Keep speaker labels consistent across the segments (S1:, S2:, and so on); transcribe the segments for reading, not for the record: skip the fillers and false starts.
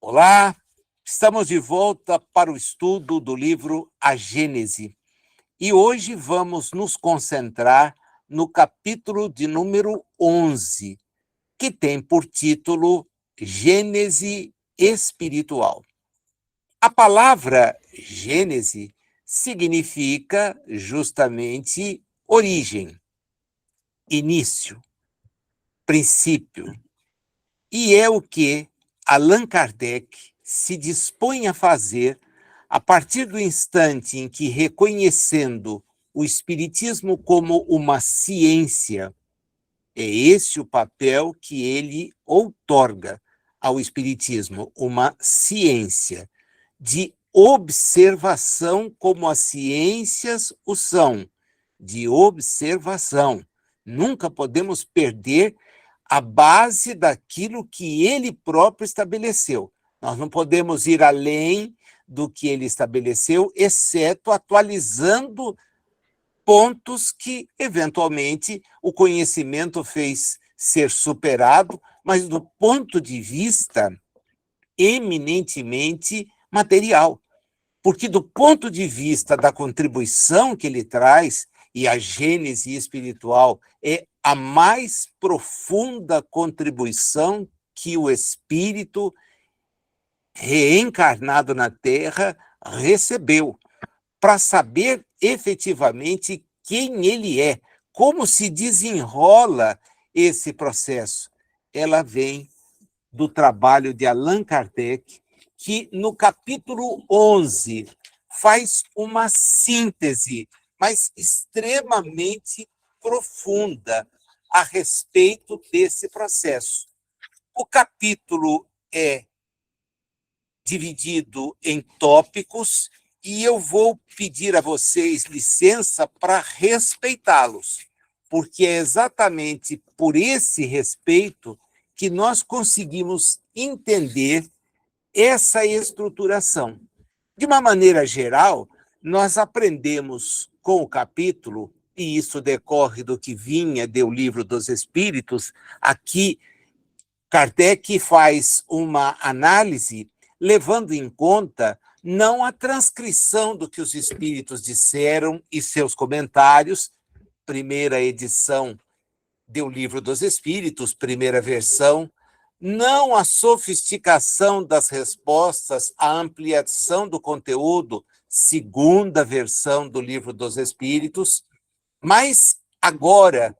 S1: Olá, estamos de volta para o estudo do livro A Gênese. E hoje vamos nos concentrar no capítulo de número 11, que tem por título Gênese Espiritual. A palavra Gênese significa justamente origem, início, princípio. E é o que Allan Kardec se dispõe a fazer a partir do instante em que, reconhecendo o Espiritismo como uma ciência, é esse o papel que ele outorga ao Espiritismo, uma ciência de observação, como as ciências o são, de observação. Nunca podemos perder a base daquilo que ele próprio estabeleceu. Nós não podemos ir além do que ele estabeleceu, exceto atualizando pontos que, eventualmente, o conhecimento fez ser superado, mas do ponto de vista eminentemente material. Porque, do ponto de vista da contribuição que ele traz, e a gênese espiritual é a mais profunda contribuição que o espírito reencarnado na Terra recebeu, para saber efetivamente quem ele é, como se desenrola esse processo. Ela vem do trabalho de Allan Kardec, que no capítulo 11 faz uma síntese, mas extremamente profunda, a respeito desse processo. O capítulo é dividido em tópicos e eu vou pedir a vocês licença para respeitá-los, porque é exatamente por esse respeito que nós conseguimos entender essa estruturação. De uma maneira geral, nós aprendemos com o capítulo, e isso decorre do que vinha do Livro dos Espíritos. Aqui, Kardec faz uma análise levando em conta não a transcrição do que os espíritos disseram e seus comentários, primeira edição do Livro dos Espíritos, primeira versão, não a sofisticação das respostas, a ampliação do conteúdo, segunda versão do Livro dos Espíritos, mas agora,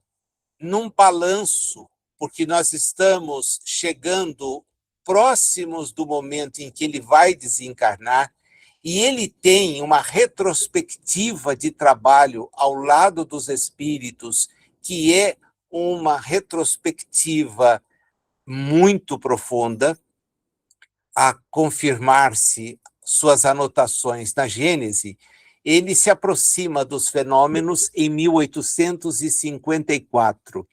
S1: num balanço, porque nós estamos chegando próximos do momento em que ele vai desencarnar, e ele tem uma retrospectiva de trabalho ao lado dos espíritos, que é uma retrospectiva muito profunda, a confirmar-se suas anotações na Gênese. Ele se aproxima dos fenômenos em 1854.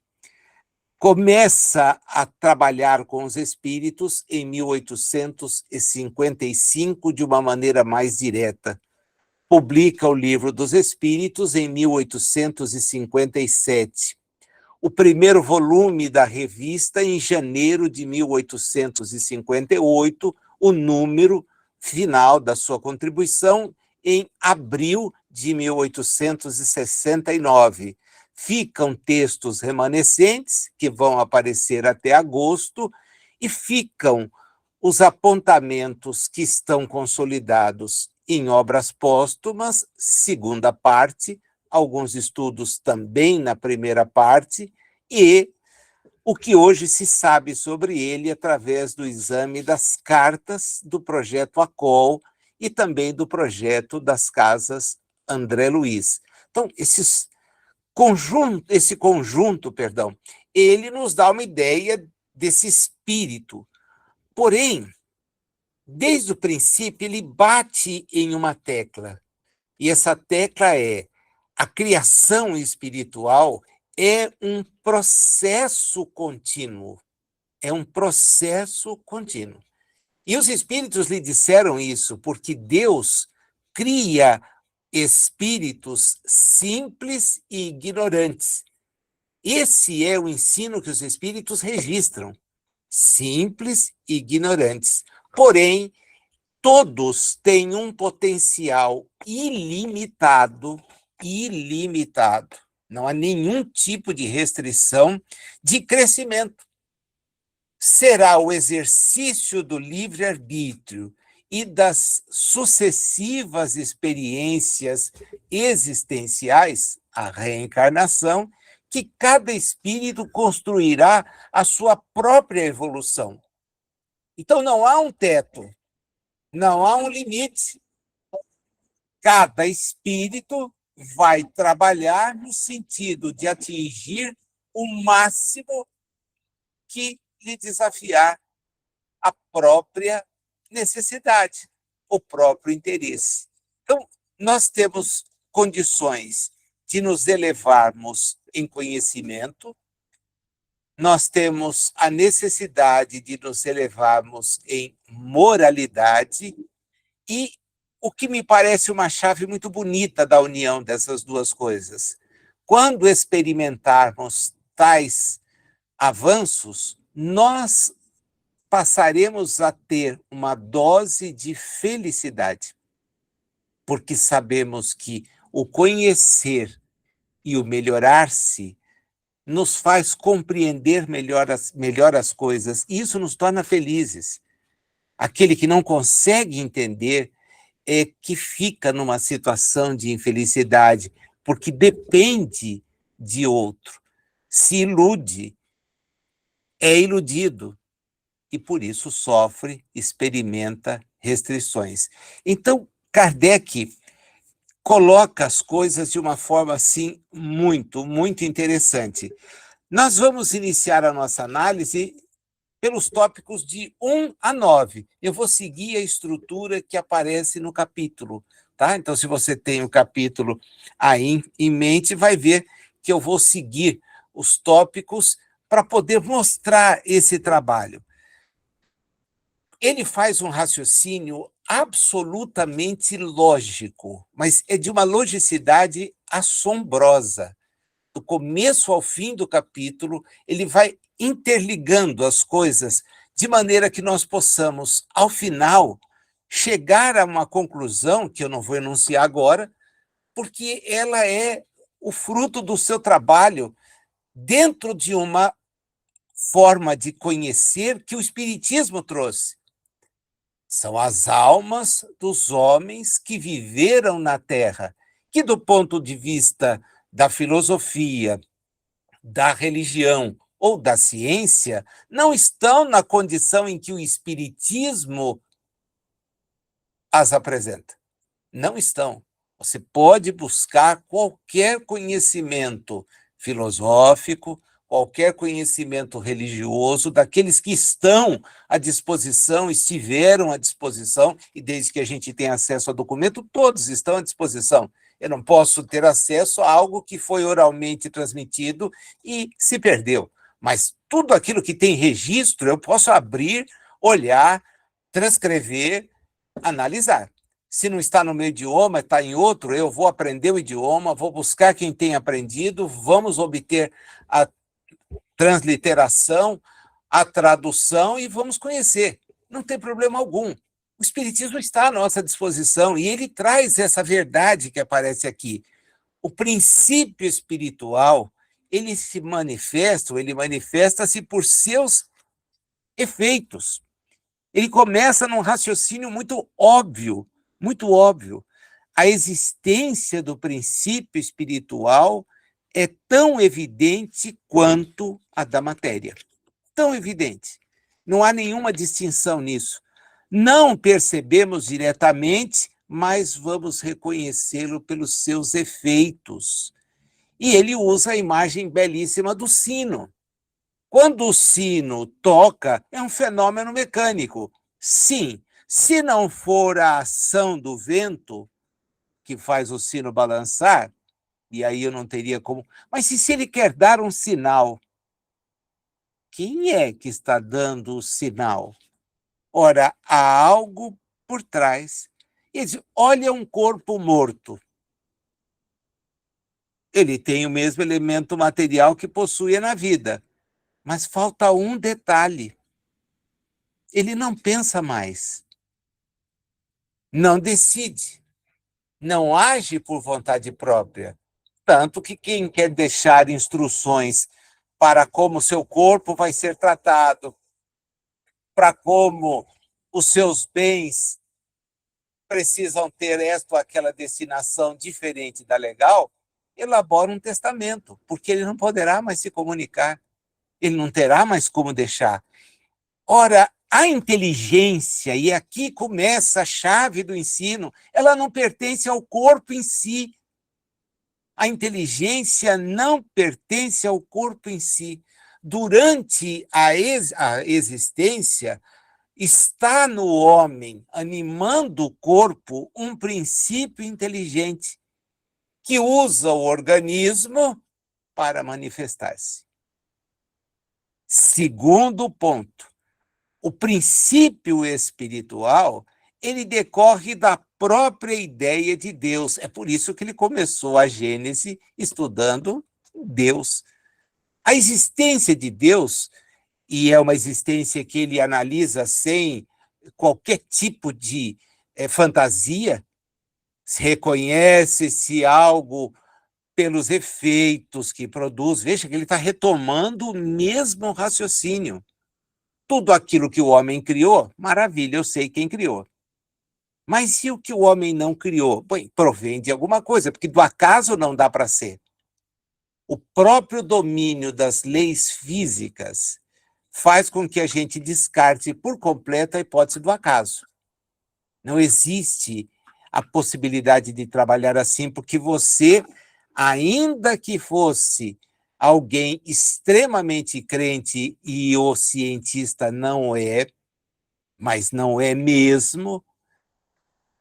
S1: Começa a trabalhar com os espíritos em 1855 de uma maneira mais direta. Publica o Livro dos Espíritos em 1857. O primeiro volume da revista em janeiro de 1858, o número final da sua contribuição em abril de 1869. Ficam textos remanescentes, que vão aparecer até agosto, e ficam os apontamentos que estão consolidados em obras póstumas, segunda parte, alguns estudos também na primeira parte, e o que hoje se sabe sobre ele através do exame das cartas do projeto ACOL e também do projeto das casas André Luiz. Então, esse conjunto, ele nos dá uma ideia desse espírito. Porém, desde o princípio, ele bate em uma tecla, e essa tecla é: a criação espiritual é um processo contínuo. É um processo contínuo. E os espíritos lhe disseram isso, porque Deus cria espíritos simples e ignorantes. Esse é o ensino que os espíritos registram. Simples e ignorantes. Porém, todos têm um potencial ilimitado, ilimitado. Não há nenhum tipo de restrição de crescimento. Será o exercício do livre-arbítrio e das sucessivas experiências existenciais, a reencarnação, que cada espírito construirá a sua própria evolução. Então, não há um teto, não há um limite. Cada espírito vai trabalhar no sentido de atingir o máximo que lhe desafiar a própria necessidade, o próprio interesse. Então, nós temos condições de nos elevarmos em conhecimento, nós temos a necessidade de nos elevarmos em moralidade e o que me parece uma chave muito bonita da união dessas duas coisas. Quando experimentarmos tais avanços, nós passaremos a ter uma dose de felicidade, porque sabemos que o conhecer e o melhorar-se nos faz compreender melhor as coisas, e isso nos torna felizes. Aquele que não consegue entender é que fica numa situação de infelicidade, porque depende de outro, se ilude, é iludido, e por isso sofre, experimenta restrições. Então, Kardec coloca as coisas de uma forma assim muito, muito interessante. Nós vamos iniciar a nossa análise pelos tópicos de 1 a 9. Eu vou seguir a estrutura que aparece no capítulo, tá? Então, se você tem o capítulo aí em mente, vai ver que eu vou seguir os tópicos para poder mostrar esse trabalho. Ele faz um raciocínio absolutamente lógico, mas é de uma logicidade assombrosa. Do começo ao fim do capítulo, ele vai interligando as coisas de maneira que nós possamos, ao final, chegar a uma conclusão, que eu não vou enunciar agora, porque ela é o fruto do seu trabalho dentro de uma forma de conhecer que o Espiritismo trouxe. São as almas dos homens que viveram na Terra, que, do ponto de vista da filosofia, da religião ou da ciência, não estão na condição em que o Espiritismo as apresenta. Não estão. Você pode buscar qualquer conhecimento filosófico, qualquer conhecimento religioso, daqueles que estão à disposição, estiveram à disposição, e desde que a gente tem acesso ao documento, todos estão à disposição. Eu não posso ter acesso a algo que foi oralmente transmitido e se perdeu. Mas tudo aquilo que tem registro, eu posso abrir, olhar, transcrever, analisar. Se não está no meu idioma, está em outro, eu vou aprender o idioma, vou buscar quem tem aprendido, vamos obter a transliteração, a tradução e vamos conhecer. Não tem problema algum. O Espiritismo está à nossa disposição e ele traz essa verdade que aparece aqui. O princípio espiritual, ele manifesta-se por seus efeitos. Ele começa num raciocínio muito óbvio, muito óbvio. A existência do princípio espiritual é tão evidente quanto a da matéria. Tão evidente. Não há nenhuma distinção nisso. Não percebemos diretamente, mas vamos reconhecê-lo pelos seus efeitos. E ele usa a imagem belíssima do sino. Quando o sino toca, é um fenômeno mecânico. Sim, se não for a ação do vento que faz o sino balançar, e aí eu não teria como. Mas se ele quer dar um sinal, quem é que está dando o sinal? Ora, há algo por trás. Ele diz, olha um corpo morto. Ele tem o mesmo elemento material que possuía na vida, mas falta um detalhe. Ele não pensa mais, não decide, não age por vontade própria. Tanto que quem quer deixar instruções para como seu corpo vai ser tratado, para como os seus bens precisam ter esta ou aquela destinação diferente da legal, elabora um testamento, porque ele não poderá mais se comunicar, ele não terá mais como deixar. Ora, a inteligência, e aqui começa a chave do ensino, ela não pertence ao corpo em si. A inteligência não pertence ao corpo em si. Durante a existência, está no homem, animando o corpo, um princípio inteligente que usa o organismo para manifestar-se. Segundo ponto, o princípio espiritual, ele decorre da própria ideia de Deus. É por isso que ele começou a Gênese estudando Deus. A existência de Deus, e é uma existência que ele analisa sem qualquer tipo de fantasia, reconhece-se algo pelos efeitos que produz. Veja que ele está retomando o mesmo raciocínio. Tudo aquilo que o homem criou, maravilha, eu sei quem criou. Mas e o que o homem não criou? Bem, provém de alguma coisa, porque do acaso não dá para ser. O próprio domínio das leis físicas faz com que a gente descarte por completo a hipótese do acaso. Não existe a possibilidade de trabalhar assim, porque você, ainda que fosse alguém extremamente crente, e o cientista não é, mas não é mesmo,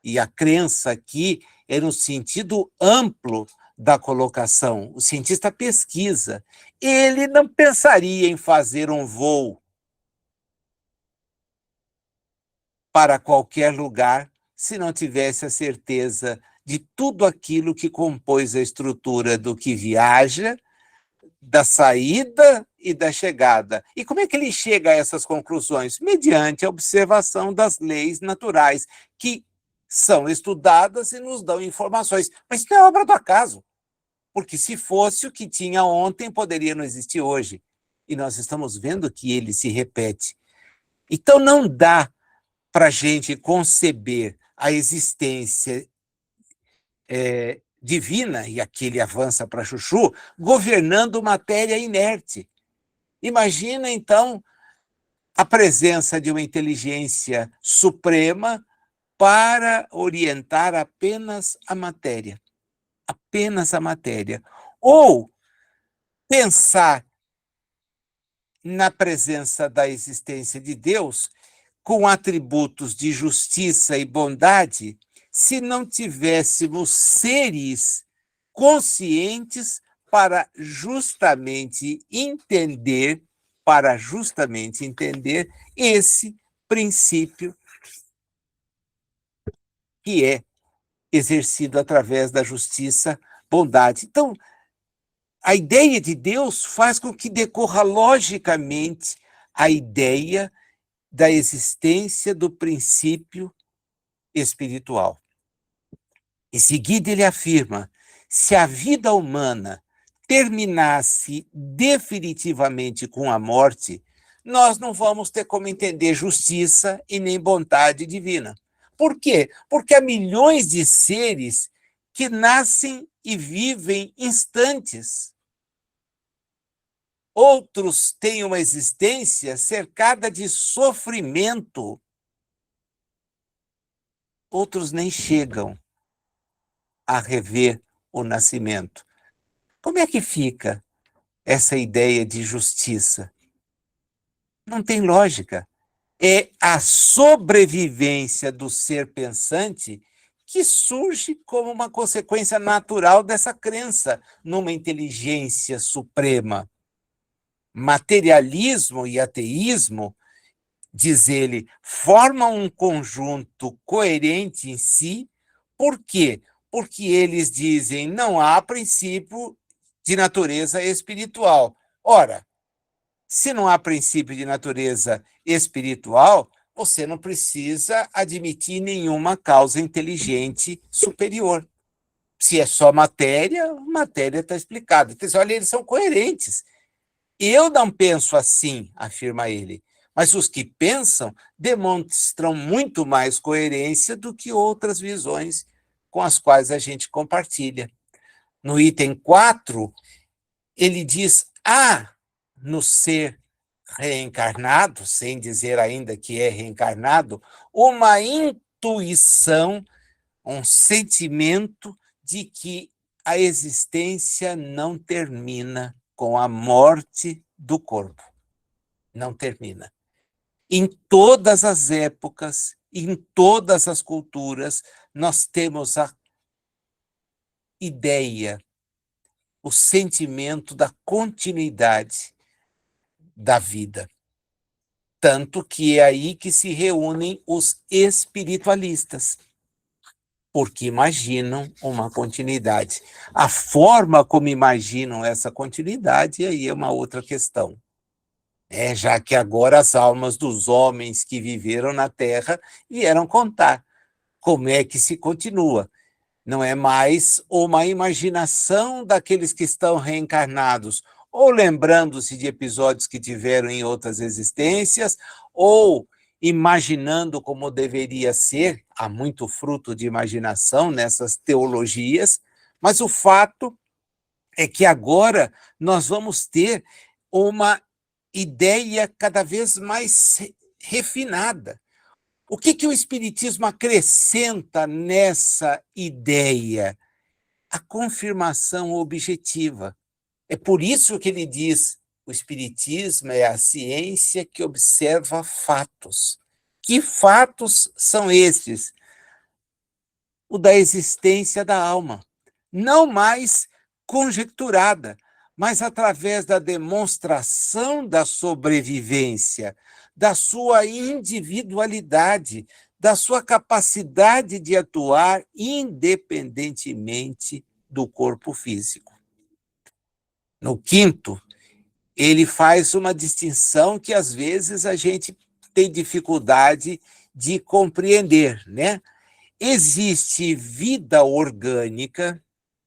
S1: e a crença aqui é no sentido amplo da colocação. O cientista pesquisa. Ele não pensaria em fazer um voo para qualquer lugar se não tivesse a certeza de tudo aquilo que compôs a estrutura do que viaja, da saída e da chegada. E como é que ele chega a essas conclusões? Mediante a observação das leis naturais, que são estudadas e nos dão informações. Mas não é obra do acaso, porque se fosse o que tinha ontem, poderia não existir hoje. E nós estamos vendo que ele se repete. Então não dá para a gente conceber a existência divina, e aqui ele avança para Chuchu, governando matéria inerte. Imagina, então, a presença de uma inteligência suprema para orientar apenas a matéria. Apenas a matéria. Ou pensar na presença da existência de Deus com atributos de justiça e bondade, se não tivéssemos seres conscientes para justamente entender esse princípio que é exercido através da justiça, bondade. Então, a ideia de Deus faz com que decorra logicamente a ideia da existência do princípio espiritual. Em seguida, ele afirma: se a vida humana terminasse definitivamente com a morte, nós não vamos ter como entender justiça e nem bondade divina. Por quê? Porque há milhões de seres que nascem e vivem instantes. Outros têm uma existência cercada de sofrimento. Outros nem chegam a rever o nascimento. Como é que fica essa ideia de justiça? Não tem lógica. É a sobrevivência do ser pensante que surge como uma consequência natural dessa crença numa inteligência suprema. Materialismo e ateísmo, diz ele, formam um conjunto coerente em si. Por quê? Porque eles dizem não há princípio de natureza espiritual. Ora, se não há princípio de natureza espiritual, você não precisa admitir nenhuma causa inteligente superior. Se é só matéria, matéria está explicada. Então, olha, eles são coerentes. Eu não penso assim, afirma ele, mas os que pensam demonstram muito mais coerência do que outras visões com as quais a gente compartilha. No item 4, ele diz: há no ser reencarnado, sem dizer ainda que é reencarnado, uma intuição, um sentimento de que a existência não termina com a morte do corpo. Não termina. Em todas as épocas, em todas as culturas, nós temos a ideia, o sentimento da continuidade da vida. Tanto que é aí que se reúnem os espiritualistas, porque imaginam uma continuidade. A forma como imaginam essa continuidade aí é uma outra questão. Já que agora as almas dos homens que viveram na Terra vieram contar como é que se continua. Não é mais uma imaginação daqueles que estão reencarnados, ou lembrando-se de episódios que tiveram em outras existências, ou imaginando como deveria ser. Há muito fruto de imaginação nessas teologias, mas o fato é que agora nós vamos ter uma ideia cada vez mais refinada. O que o Espiritismo acrescenta nessa ideia? A confirmação objetiva. É por isso que ele diz: o Espiritismo é a ciência que observa fatos. Que fatos são esses? O da existência da alma. Não mais conjecturada, mas através da demonstração da sobrevivência, da sua individualidade, da sua capacidade de atuar independentemente do corpo físico. No quinto, ele faz uma distinção que às vezes a gente tem dificuldade de compreender, né? Existe vida orgânica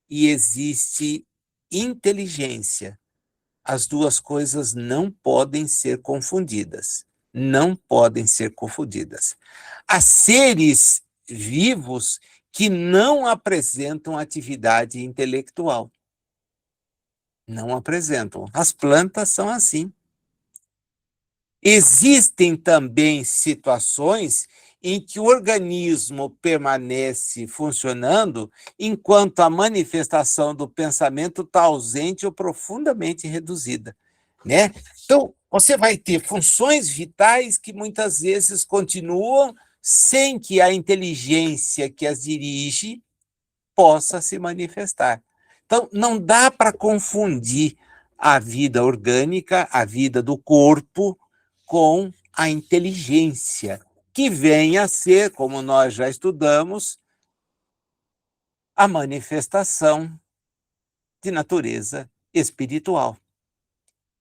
S1: e existe inteligência. As duas coisas não podem ser confundidas. Não podem ser confundidas. Há seres vivos que não apresentam atividade intelectual. Não apresentam. As plantas são assim. Existem também situações em que o organismo permanece funcionando enquanto a manifestação do pensamento está ausente ou profundamente reduzida, né? Então, você vai ter funções vitais que muitas vezes continuam sem que a inteligência que as dirige possa se manifestar. Então, não dá para confundir a vida orgânica, a vida do corpo, com a inteligência, que vem a ser, como nós já estudamos, a manifestação de natureza espiritual.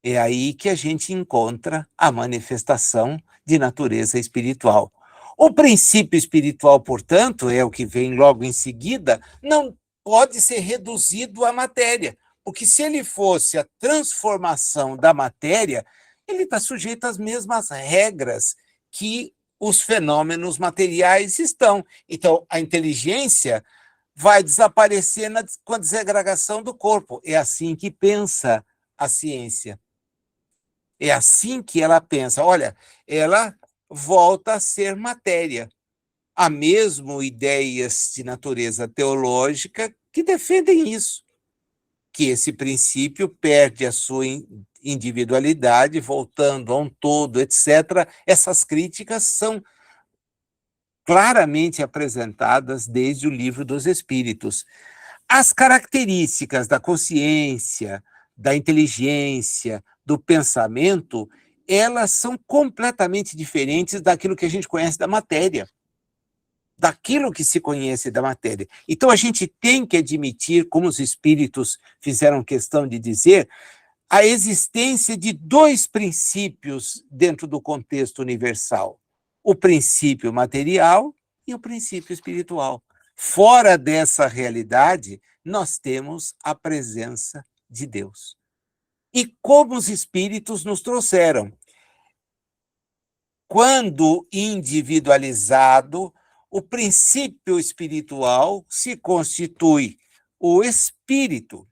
S1: É aí que a gente encontra a manifestação de natureza espiritual. O princípio espiritual, portanto, é o que vem logo em seguida, não pode ser reduzido à matéria, porque se ele fosse a transformação da matéria, ele está sujeito às mesmas regras que os fenômenos materiais estão. Então, a inteligência vai desaparecer com a desagregação do corpo. É assim que pensa a ciência. É assim que ela pensa. Olha, ela volta a ser matéria. Há mesmo ideias de natureza teológica que defendem isso, que esse princípio perde a sua individualidade, voltando a um todo, etc. Essas críticas são claramente apresentadas desde o Livro dos Espíritos. As características da consciência, da inteligência, do pensamento, elas são completamente diferentes daquilo que a gente conhece da matéria, daquilo que se conhece da matéria. Então, a gente tem que admitir, como os espíritos fizeram questão de dizer, a existência de dois princípios dentro do contexto universal. o princípio material e o princípio espiritual. Fora dessa realidade, nós temos a presença de Deus. E como os espíritos nos trouxeram? Quando individualizado, o princípio espiritual se constitui o espírito.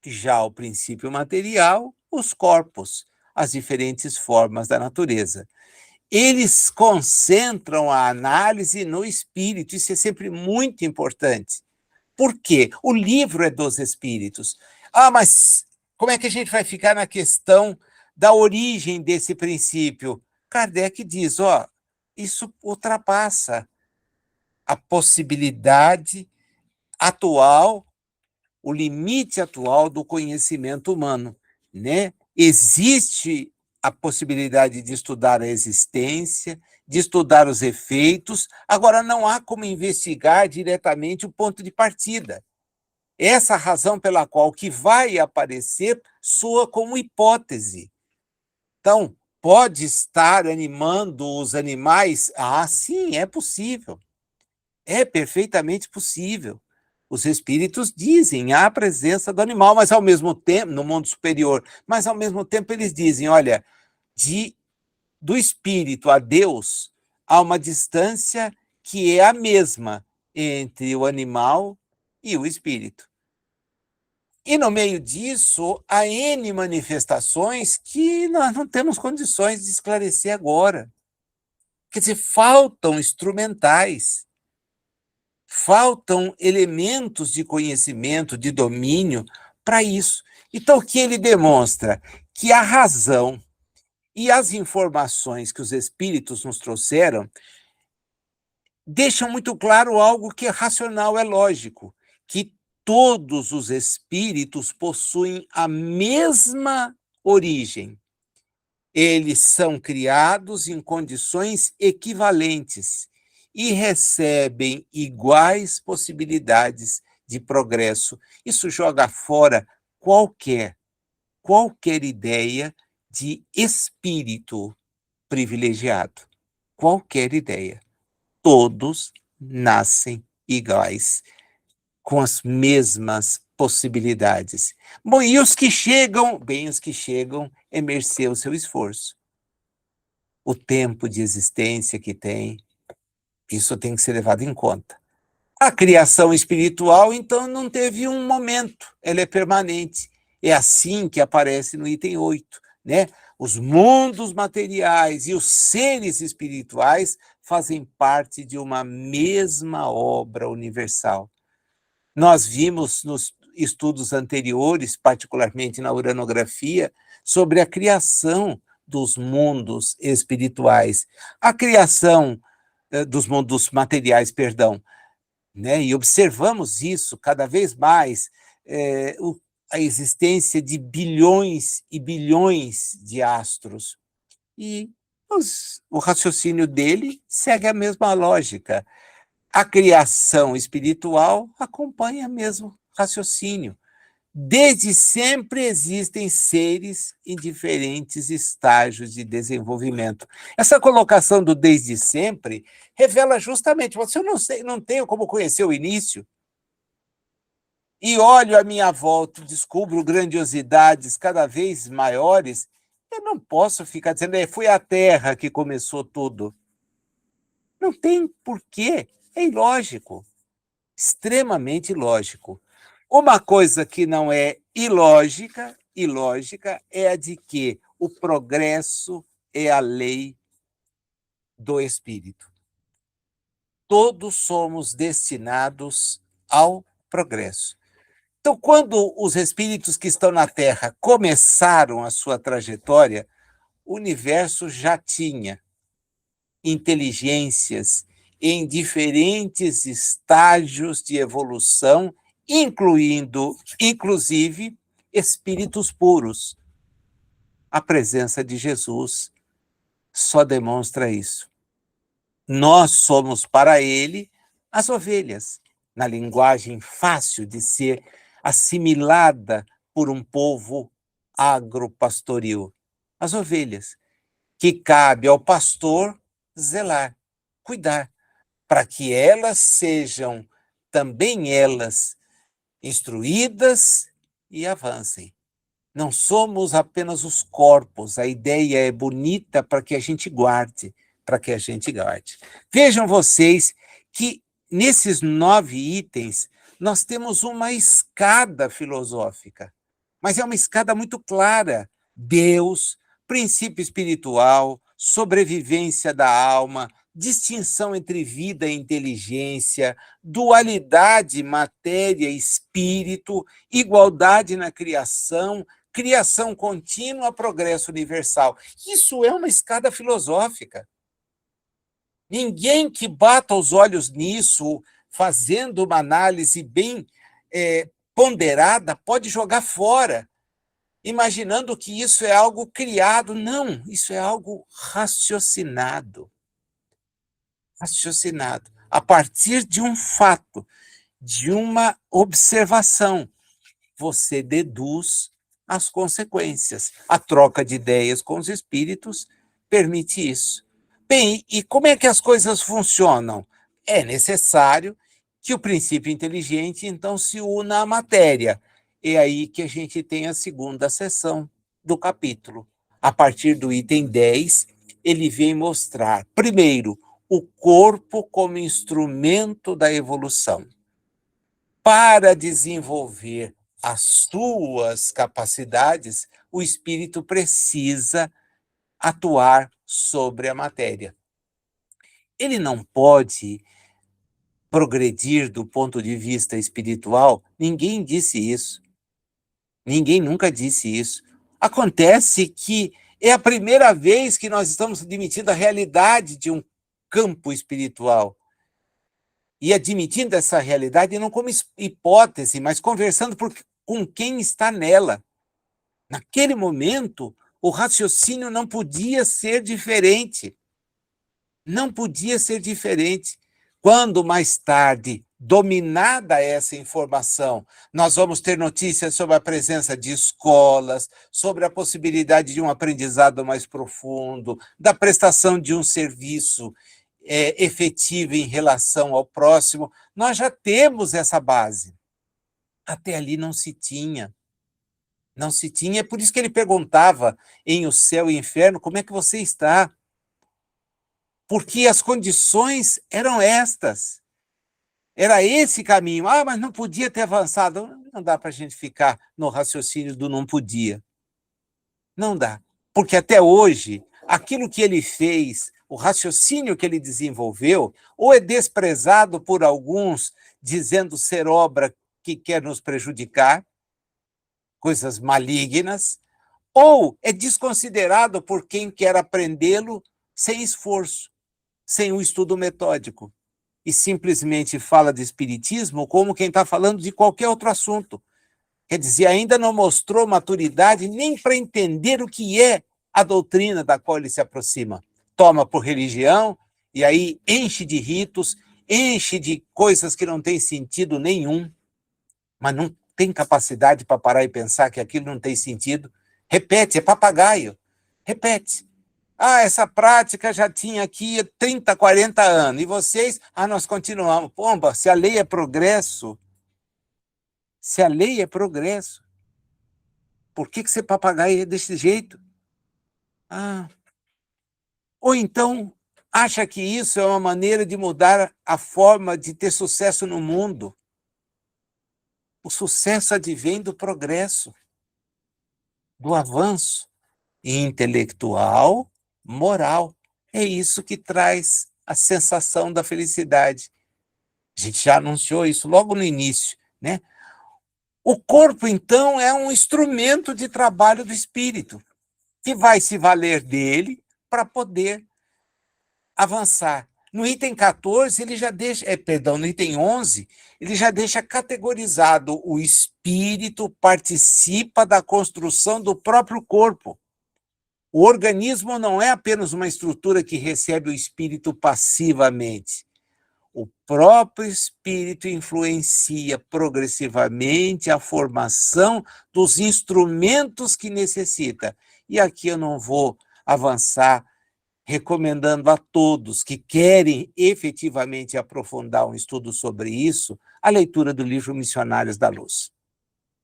S1: Já o princípio material, os corpos, as diferentes formas da natureza. Eles concentram a análise no espírito, isso é sempre muito importante. Por quê? O livro é dos espíritos. Ah, mas como é que a gente vai ficar na questão da origem desse princípio? Kardec diz, isso ultrapassa a possibilidade atual, o limite atual do conhecimento humano, né? Existe a possibilidade de estudar a existência, de estudar os efeitos, agora não há como investigar diretamente o ponto de partida. Essa razão pela qual o que vai aparecer soa como hipótese. Então, pode estar animando os animais? Ah, sim, é possível. É perfeitamente possível. Os espíritos dizem há a presença do animal, mas ao mesmo tempo, no mundo superior, mas ao mesmo tempo eles dizem, olha, do espírito a Deus há uma distância que é a mesma entre o animal e o espírito. E no meio disso, há N manifestações que nós não temos condições de esclarecer agora. Quer dizer, faltam instrumentais. Faltam elementos de conhecimento, de domínio para isso. Então, o que ele demonstra? Que a razão e as informações que os espíritos nos trouxeram deixam muito claro algo que é racional, é lógico, que todos os espíritos possuem a mesma origem. Eles são criados em condições equivalentes e recebem iguais possibilidades de progresso. Isso joga fora qualquer ideia de espírito privilegiado. Qualquer ideia. Todos nascem iguais, com as mesmas possibilidades. Bom, e os que chegam? Bem, os que chegam é mercê o seu esforço. O tempo de existência que tem, isso tem que ser levado em conta. A criação espiritual, então, não teve um momento, ela é permanente. É assim que aparece no item 8, né? Os mundos materiais e os seres espirituais fazem parte de uma mesma obra universal. Nós vimos nos estudos anteriores, particularmente na uranografia, sobre a criação dos mundos espirituais, a criação dos mundos materiais, perdão, né? E observamos isso cada vez mais, a existência de bilhões e bilhões de astros. E o raciocínio dele segue a mesma lógica. A criação espiritual acompanha o mesmo raciocínio. Desde sempre existem seres em diferentes estágios de desenvolvimento. Essa colocação do desde sempre revela justamente, se eu não tenho como conhecer o início, e olho à minha volta, descubro grandiosidades cada vez maiores, eu não posso ficar dizendo, foi a Terra que começou tudo. Não tem porquê, é ilógico, extremamente ilógico. Uma coisa que não é ilógica é a de que o progresso é a lei do espírito. Todos somos destinados ao progresso. Então, quando os espíritos que estão na Terra começaram a sua trajetória, o universo já tinha inteligências em diferentes estágios de evolução, inclusive, espíritos puros. A presença de Jesus só demonstra isso. Nós somos para ele as ovelhas, na linguagem fácil de ser assimilada por um povo agropastoril. As ovelhas, que cabe ao pastor zelar, cuidar, para que elas sejam também elas instruídas e avancem. Não somos apenas os corpos, a ideia é bonita para que a gente guarde, para que a gente guarde. Vejam vocês que nesses 9 itens nós temos uma escada filosófica, mas é uma escada muito clara. Deus, princípio espiritual, sobrevivência da alma, distinção entre vida e inteligência, dualidade matéria e espírito, igualdade na criação, criação contínua, progresso universal. Isso é uma escada filosófica. Ninguém que bata os olhos nisso, fazendo uma análise bem ponderada, pode jogar fora, imaginando que isso é algo criado. Não, isso é algo raciocinado. Raciocinado. A partir de um fato, de uma observação, você deduz as consequências. A troca de ideias com os espíritos permite isso. Bem, e como é que as coisas funcionam? É necessário que o princípio inteligente, então, se una à matéria. É aí que a gente tem a segunda seção do capítulo. A partir do item 10, ele vem mostrar, primeiro, o corpo como instrumento da evolução. Para desenvolver as suas capacidades, o espírito precisa atuar sobre a matéria. Ele não pode progredir do ponto de vista espiritual, ninguém disse isso. Ninguém nunca disse isso. Acontece que é a primeira vez que nós estamos admitindo a realidade de um campo espiritual. E admitindo essa realidade, não como hipótese, mas conversando com quem está nela. Naquele momento, o raciocínio não podia ser diferente. Não podia ser diferente. Quando mais tarde, dominada essa informação, nós vamos ter notícias sobre a presença de escolas, sobre a possibilidade de um aprendizado mais profundo, da prestação de um serviço efetivo em relação ao próximo, nós já temos essa base. Até ali não se tinha. Não se tinha, é por isso que ele perguntava em O Céu e o Inferno, como é que você está? Porque as condições eram estas. Era esse caminho. Ah, mas não podia ter avançado. Não dá para a gente ficar no raciocínio do não podia. Não dá. Porque até hoje, aquilo que ele fez, o raciocínio que ele desenvolveu, ou é desprezado por alguns, dizendo ser obra que quer nos prejudicar, coisas malignas, ou é desconsiderado por quem quer aprendê-lo sem esforço, sem um estudo metódico, e simplesmente fala de espiritismo como quem está falando de qualquer outro assunto. Quer dizer, ainda não mostrou maturidade nem para entender o que é a doutrina da qual ele se aproxima. Toma por religião e aí enche de ritos, enche de coisas que não têm sentido nenhum, mas não tem capacidade para parar e pensar que aquilo não tem sentido. Repete, é papagaio. Repete. Ah, essa prática já tinha aqui 30, 40 anos. E vocês? Ah, nós continuamos. Pomba, se a lei é progresso, se a lei é progresso, por que você papagaia desse jeito? Ah. Ou então, acha que isso é uma maneira de mudar a forma de ter sucesso no mundo. O sucesso advém do progresso, do avanço intelectual, moral. É isso que traz a sensação da felicidade. A gente já anunciou isso logo no início, né? O corpo, então, é um instrumento de trabalho do espírito, que vai se valer dele para poder avançar. No item 14, ele já deixa, no item 11, ele já deixa categorizado: o espírito participa da construção do próprio corpo. O organismo não é apenas uma estrutura que recebe o espírito passivamente. O próprio espírito influencia progressivamente a formação dos instrumentos que necessita. E aqui eu não vou avançar recomendando a todos que querem efetivamente aprofundar um estudo sobre isso, a leitura do livro Missionários da Luz.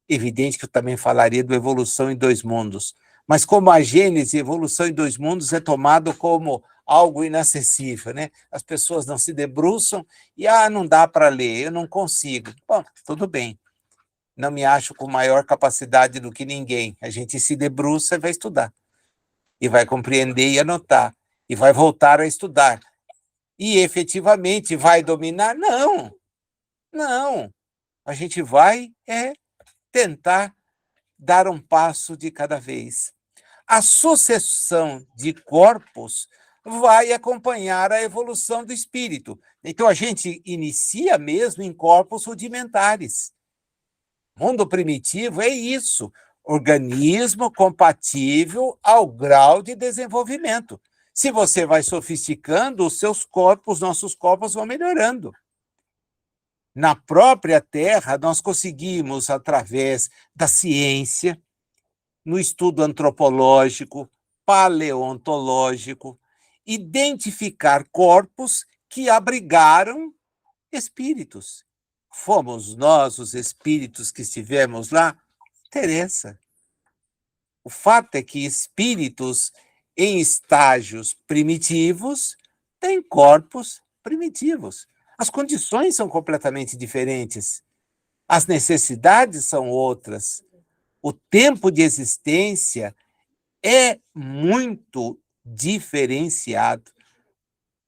S1: Evidente que eu também falaria do Evolução em Dois Mundos, mas como a Gênese, Evolução em Dois Mundos é tomado como algo inacessível, né? As pessoas não se debruçam e, não dá para ler, eu não consigo. Bom, tudo bem, não me acho com maior capacidade do que ninguém. A gente se debruça e vai estudar, e vai compreender e anotar, e vai voltar a estudar. E efetivamente vai dominar? Não, não. A gente vai tentar dar um passo de cada vez. A sucessão de corpos vai acompanhar a evolução do espírito. Então, a gente inicia mesmo em corpos rudimentares. Mundo primitivo é isso, organismo compatível ao grau de desenvolvimento. Se você vai sofisticando, os seus corpos, nossos corpos vão melhorando. Na própria Terra, nós conseguimos, através da ciência, no estudo antropológico, paleontológico, identificar corpos que abrigaram espíritos. Fomos nós, os espíritos que estivemos lá? Interessa. O fato é que espíritos em estágios primitivos têm corpos primitivos. As condições são completamente diferentes. As necessidades são outras. O tempo de existência é muito diferenciado.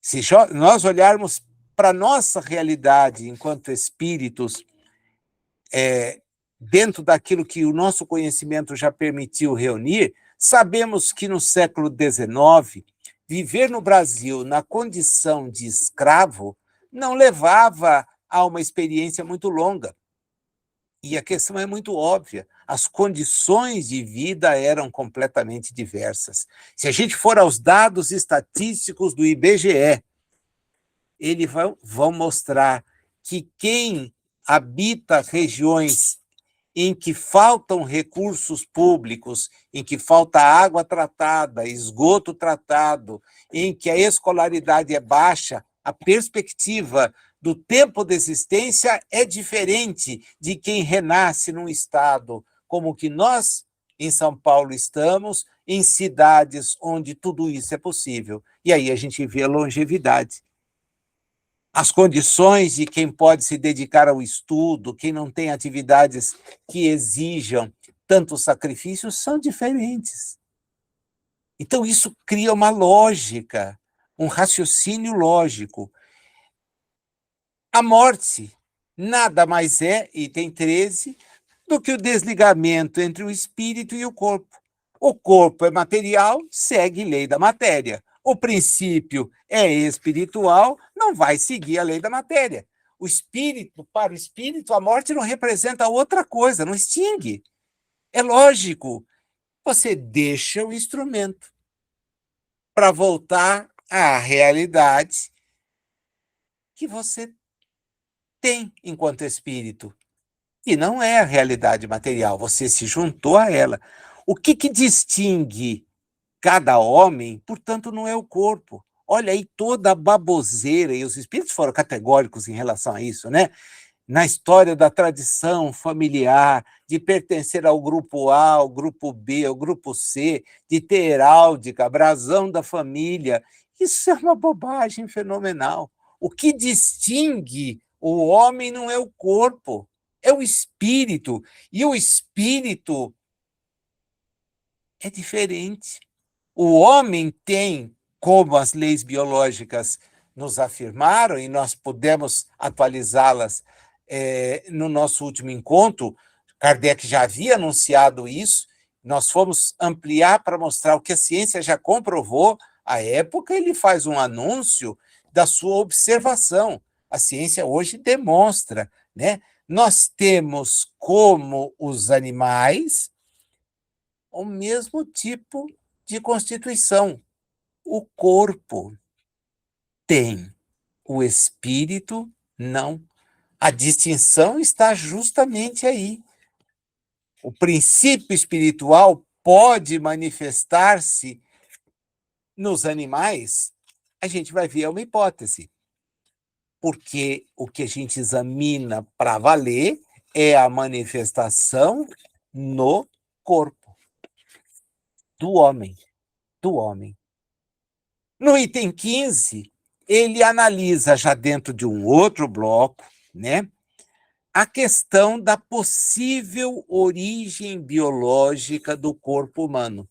S1: Se nós olharmos para a nossa realidade enquanto espíritos, dentro daquilo que o nosso conhecimento já permitiu reunir, sabemos que no século XIX, viver no Brasil na condição de escravo não levava a uma experiência muito longa. E a questão é muito óbvia, as condições de vida eram completamente diversas. Se a gente for aos dados estatísticos do IBGE, eles vão mostrar que quem habita regiões em que faltam recursos públicos, em que falta água tratada, esgoto tratado, em que a escolaridade é baixa, a perspectiva do tempo de existência é diferente de quem renasce num estado como que nós, em São Paulo, estamos, em cidades onde tudo isso é possível. E aí a gente vê a longevidade. As condições de quem pode se dedicar ao estudo, quem não tem atividades que exijam tanto sacrifício, são diferentes. Então, isso cria uma lógica, um raciocínio lógico. A morte nada mais é, item 13, do que o desligamento entre o espírito e o corpo. O corpo é material, segue lei da matéria. O princípio é espiritual, não vai seguir a lei da matéria. O espírito, para o espírito, a morte não representa outra coisa, não extingue. É lógico. Você deixa o instrumento para voltar à realidade que você tem enquanto espírito. E não é a realidade material, você se juntou a ela. O que distingue cada homem, portanto, não é o corpo. Olha aí toda a baboseira, e os espíritos foram categóricos em relação a isso, né? Na história da tradição familiar, de pertencer ao grupo A, ao grupo B, ao grupo C, de ter heráldica, brasão da família. Isso é uma bobagem fenomenal. O que distingue o homem não é o corpo, é o espírito. E o espírito é diferente. O homem tem, como as leis biológicas nos afirmaram, e nós pudemos atualizá-las no nosso último encontro, Kardec já havia anunciado isso, nós fomos ampliar para mostrar o que a ciência já comprovou. À época, ele faz um anúncio da sua observação. A ciência hoje demonstra, né? Nós temos, como os animais, o mesmo tipo de constituição. O corpo tem, o espírito não. A distinção está justamente aí. O princípio espiritual pode manifestar-se Nos animais, a gente vai ver uma hipótese, porque o que a gente examina para valer é a manifestação no corpo do homem, do homem. No item 15, ele analisa, já dentro de um outro bloco, né, a questão da possível origem biológica do corpo humano.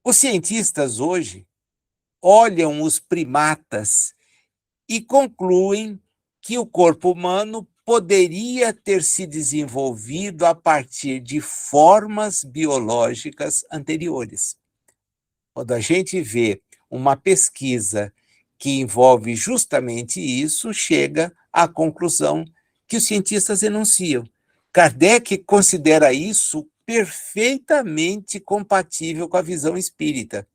S1: Os cientistas hoje olham os primatas e concluem que o corpo humano poderia ter se desenvolvido a partir de formas biológicas anteriores. Quando a gente vê uma pesquisa que envolve justamente isso, chega à conclusão que os cientistas enunciam. Kardec considera isso perfeitamente compatível com a visão espírita.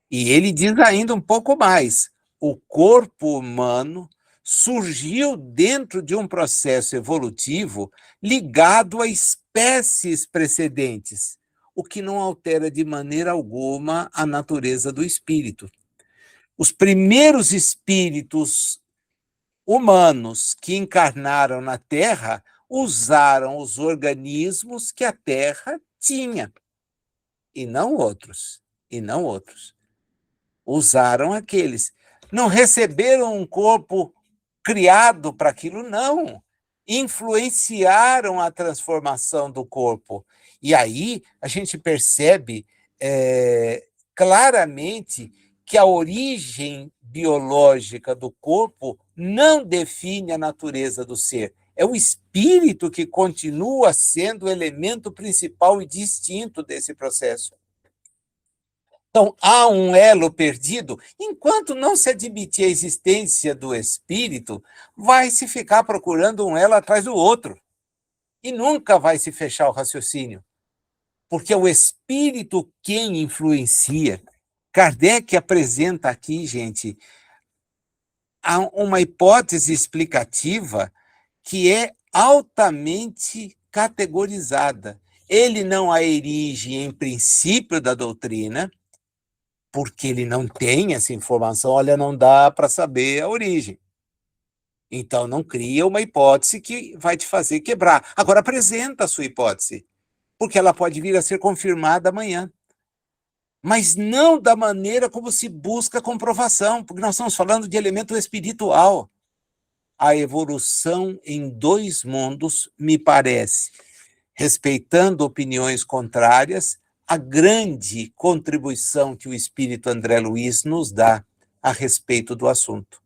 S1: E ele diz ainda um pouco mais: o corpo humano surgiu dentro de um processo evolutivo ligado a espécies precedentes, o que não altera de maneira alguma a natureza do espírito. Os primeiros espíritos humanos que encarnaram na Terra usaram os organismos que a Terra tinha, e não outros, e não outros. Usaram aqueles. Não receberam um corpo criado para aquilo, não. Influenciaram a transformação do corpo. E aí a gente percebe claramente que a origem biológica do corpo não define a natureza do ser. É o espírito que continua sendo o elemento principal e distinto desse processo. Então, há um elo perdido. Enquanto não se admitir a existência do espírito, vai se ficar procurando um elo atrás do outro. E nunca vai se fechar o raciocínio. Porque é o espírito quem influencia. Kardec apresenta aqui, gente, uma hipótese explicativa que é altamente categorizada. Ele não a erige em princípio da doutrina, porque ele não tem essa informação, olha, não dá para saber a origem. Então, não cria uma hipótese que vai te fazer quebrar. Agora, apresenta a sua hipótese, porque ela pode vir a ser confirmada amanhã. Mas não da maneira como se busca comprovação, porque nós estamos falando de elemento espiritual. A evolução em dois mundos, me parece, respeitando opiniões contrárias, a grande contribuição que o espírito André Luiz nos dá a respeito do assunto.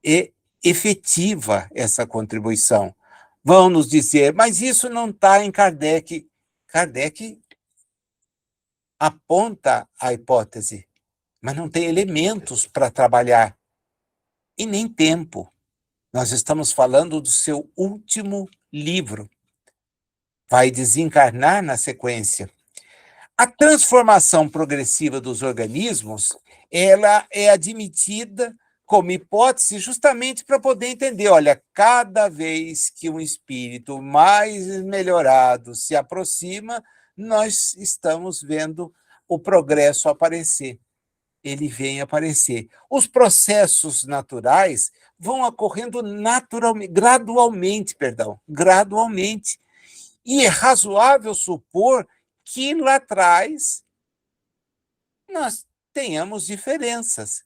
S1: E efetiva essa contribuição. Vão nos dizer, mas isso não está em Kardec. Kardec aponta a hipótese, mas não tem elementos para trabalhar e nem tempo. Nós estamos falando do seu último livro. Vai desencarnar na sequência. A transformação progressiva dos organismos, ela é admitida como hipótese justamente para poder entender, olha, cada vez que um espírito mais melhorado se aproxima, nós estamos vendo o progresso aparecer. Ele vem aparecer. Os processos naturais vão ocorrendo gradualmente. E é razoável supor que lá atrás nós tenhamos diferenças.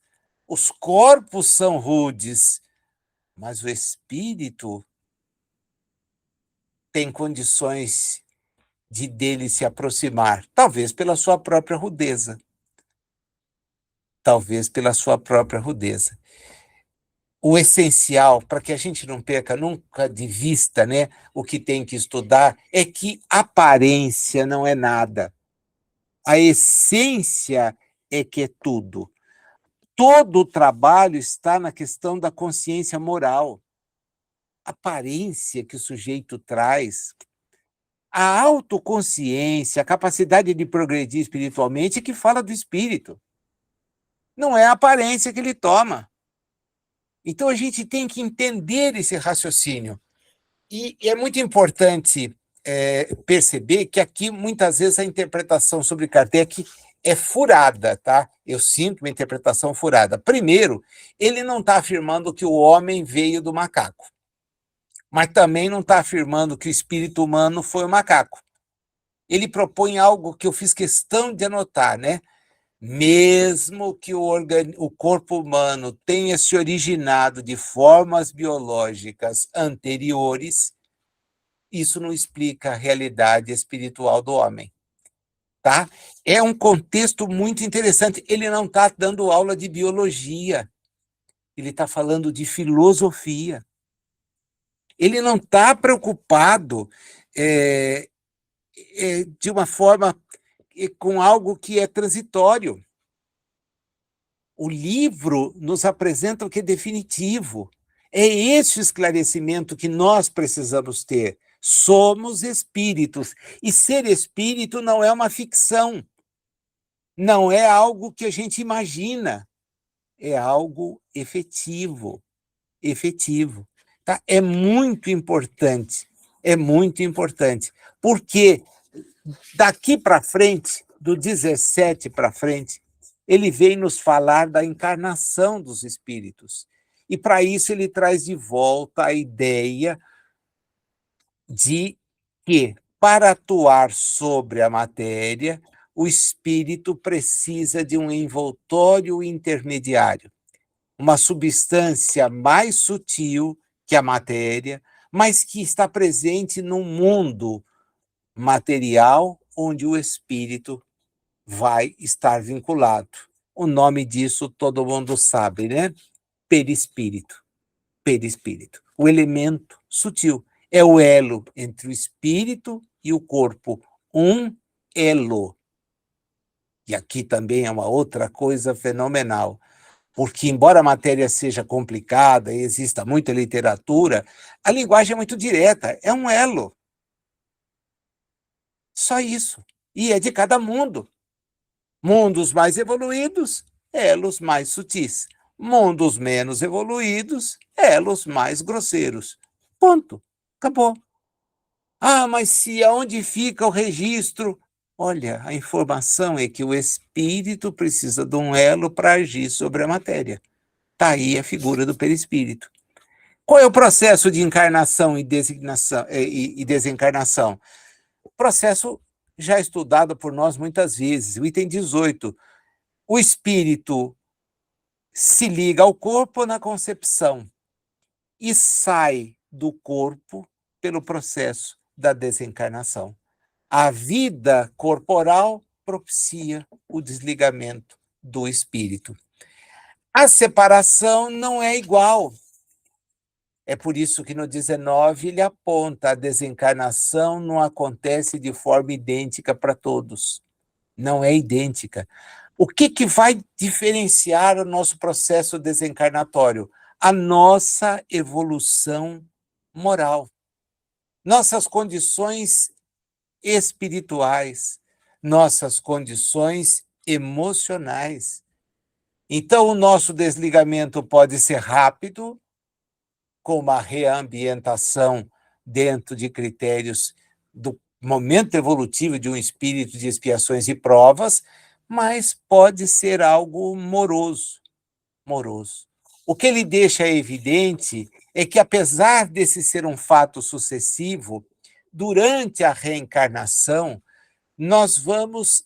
S1: Os corpos são rudes, mas o espírito tem condições dele se aproximar, talvez pela sua própria rudeza. O essencial, para que a gente não perca nunca de vista, né, o que tem que estudar, é que aparência não é nada. A essência é que é tudo. Todo o trabalho está na questão da consciência moral. A aparência que o sujeito traz, a autoconsciência, a capacidade de progredir espiritualmente, que fala do espírito. Não é a aparência que ele toma. Então, a gente tem que entender esse raciocínio. E é muito importante perceber que aqui, muitas vezes, a interpretação sobre Kardec é furada, tá? Eu sinto uma interpretação furada. Primeiro, ele não está afirmando que o homem veio do macaco, mas também não está afirmando que o espírito humano foi o macaco. Ele propõe algo que eu fiz questão de anotar, né? Mesmo que o corpo humano tenha se originado de formas biológicas anteriores, isso não explica a realidade espiritual do homem, tá? É um contexto muito interessante. Ele não está dando aula de biologia, ele está falando de filosofia. Ele não está preocupado de uma forma com algo que é transitório. O livro nos apresenta o que é definitivo. É esse o esclarecimento que nós precisamos ter. Somos espíritos. E ser espírito não é uma ficção. Não é algo que a gente imagina. É algo efetivo. Efetivo. Tá? É muito importante. É muito importante. Porque daqui para frente, do 17 para frente, ele vem nos falar da encarnação dos espíritos. E para isso ele traz de volta a ideia de que, para atuar sobre a matéria, o espírito precisa de um envoltório intermediário, uma substância mais sutil que a matéria, mas que está presente no mundo material onde o espírito vai estar vinculado. O nome disso todo mundo sabe, né? Perispírito. Perispírito. O elemento sutil. É o elo entre o espírito e o corpo. Um elo. E aqui também é uma outra coisa fenomenal. Porque, embora a matéria seja complicada e exista muita literatura, a linguagem é muito direta. É um elo. Só isso. E é de cada mundo. Mundos mais evoluídos, elos mais sutis. Mundos menos evoluídos, elos mais grosseiros. Ponto. Acabou. Ah, mas se aonde fica o registro? Olha, a informação é que o espírito precisa de um elo para agir sobre a matéria. Está aí a figura do perispírito. Qual é o processo de encarnação e desencarnação? O processo já estudado por nós muitas vezes, o item 18. O espírito se liga ao corpo na concepção e sai do corpo pelo processo da desencarnação. A vida corporal propicia o desligamento do espírito. A separação não é igual. É por isso que no 19 ele aponta: a desencarnação não acontece de forma idêntica para todos. Não é idêntica. O que vai diferenciar o nosso processo desencarnatório? A nossa evolução moral, nossas condições espirituais, nossas condições emocionais. Então, o nosso desligamento pode ser rápido, com uma reambientação dentro de critérios do momento evolutivo de um espírito de expiações e provas, mas pode ser algo moroso, moroso. O que ele deixa evidente é que, apesar desse ser um fato sucessivo, durante a reencarnação, nós vamos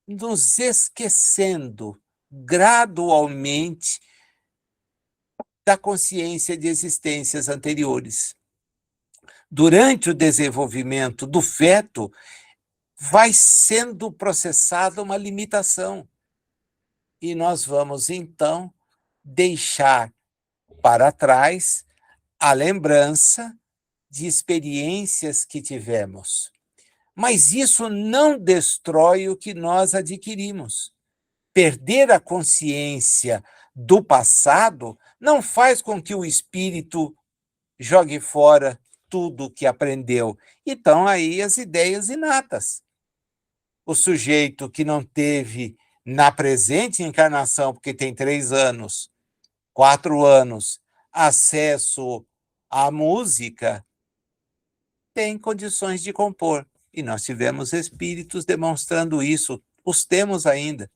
S1: nos esquecendo gradualmente da consciência de existências anteriores. Durante o desenvolvimento do feto, vai sendo processada uma limitação. E nós vamos, então, deixar para trás a lembrança de experiências que tivemos. Mas isso não destrói o que nós adquirimos. Perder a consciência do passado não faz com que o espírito jogue fora tudo o que aprendeu. Então, aí as ideias inatas. O sujeito que não teve na presente encarnação, porque tem 3 anos, 4 anos, acesso à música, tem condições de compor. E nós tivemos espíritos demonstrando isso os temos ainda,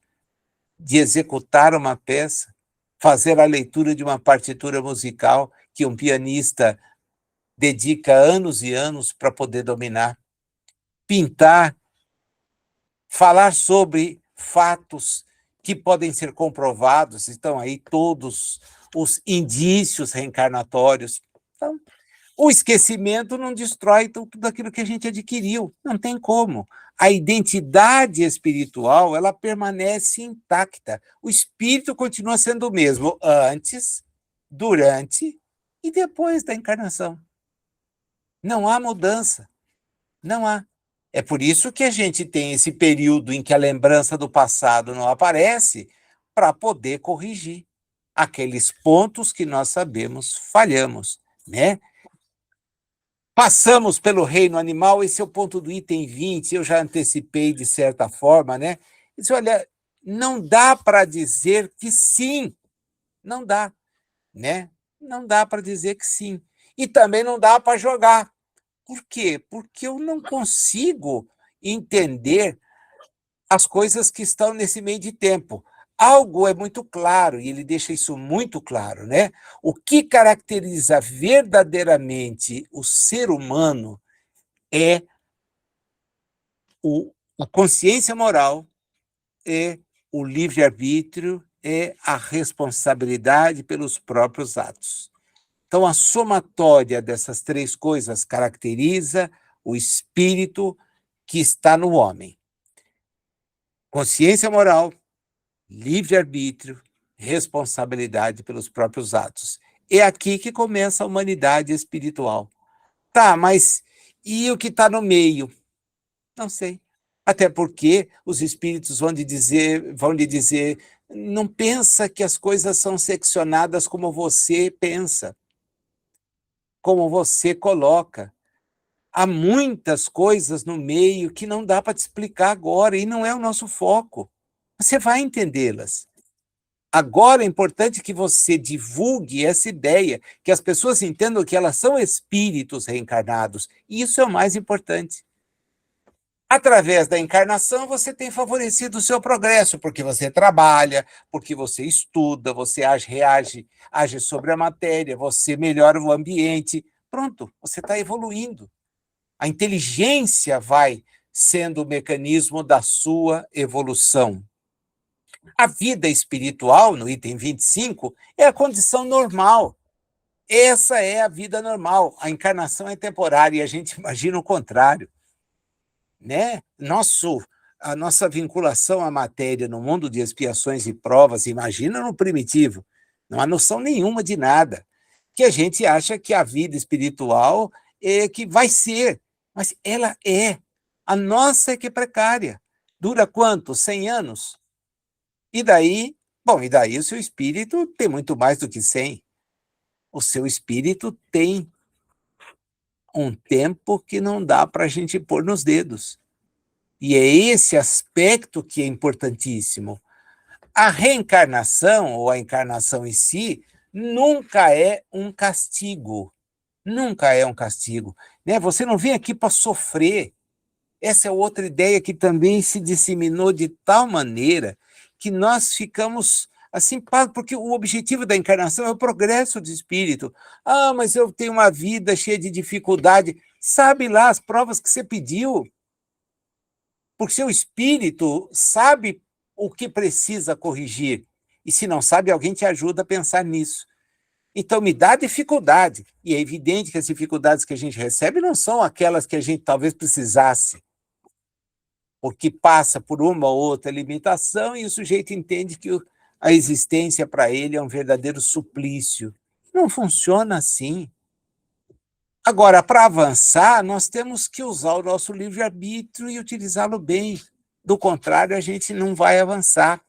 S1: de executar uma peça, fazer a leitura de uma partitura musical que um pianista dedica anos e anos para poder dominar, pintar, falar sobre fatos que podem ser comprovados, estão aí todos os indícios reencarnatórios. Então, o esquecimento não destrói tudo aquilo que a gente adquiriu, não tem como. A identidade espiritual, ela permanece intacta. O espírito continua sendo o mesmo antes, durante e depois da encarnação. Não há mudança, não há. É por isso que a gente tem esse período em que a lembrança do passado não aparece, para poder corrigir aqueles pontos que nós sabemos falhamos, né? Passamos pelo reino animal, esse é o ponto do item 20, eu já antecipei de certa forma, né? Diz, olha, não dá para dizer que sim, não dá, né? Não dá para dizer que sim. E também não dá para jogar. Por quê? Porque eu não consigo entender as coisas que estão nesse meio de tempo. Algo é muito claro, e ele deixa isso muito claro, né? O que caracteriza verdadeiramente o ser humano é a consciência moral, é o livre-arbítrio, é a responsabilidade pelos próprios atos. Então, a somatória dessas três coisas caracteriza o espírito que está no homem. Consciência moral, livre-arbítrio, responsabilidade pelos próprios atos. É aqui que começa a humanidade espiritual. Tá, mas e o que está no meio? Não sei. Até porque os espíritos vão lhe dizer, não pensa que as coisas são seccionadas como você pensa, como você coloca. Há muitas coisas no meio que não dá para te explicar agora, e não é o nosso foco. Você vai entendê-las. Agora é importante que você divulgue essa ideia, que as pessoas entendam que elas são espíritos reencarnados. E isso é o mais importante. Através da encarnação, você tem favorecido o seu progresso, porque você trabalha, porque você estuda, você age sobre a matéria, você melhora o ambiente. Pronto, você está evoluindo. A inteligência vai sendo o mecanismo da sua evolução. A vida espiritual, no item 25, é a condição normal. Essa é a vida normal. A encarnação é temporária e a gente imagina o contrário, né? A nossa vinculação à matéria no mundo de expiações e provas, imagina no primitivo, não há noção nenhuma de nada, que a gente acha que a vida espiritual é que vai ser, mas ela é. A nossa é que é precária. Dura quanto? 100 anos? E daí, e daí o seu espírito tem muito mais do que 100. O seu espírito tem um tempo que não dá para a gente pôr nos dedos. E é esse aspecto que é importantíssimo. A reencarnação, ou a encarnação em si, nunca é um castigo. Nunca é um castigo. Né? Você não vem aqui para sofrer. Essa é outra ideia que também se disseminou de tal maneira que nós ficamos assim, porque o objetivo da encarnação é o progresso do espírito. Ah, mas eu tenho uma vida cheia de dificuldade. Sabe lá as provas que você pediu? Porque seu espírito sabe o que precisa corrigir. E se não sabe, alguém te ajuda a pensar nisso. Então, me dá dificuldade. E é evidente que as dificuldades que a gente recebe não são aquelas que a gente talvez precisasse, porque passa por uma ou outra limitação e o sujeito entende que a existência para ele é um verdadeiro suplício. Não funciona assim. Agora, para avançar, nós temos que usar o nosso livre-arbítrio e utilizá-lo bem. Do contrário, a gente não vai avançar.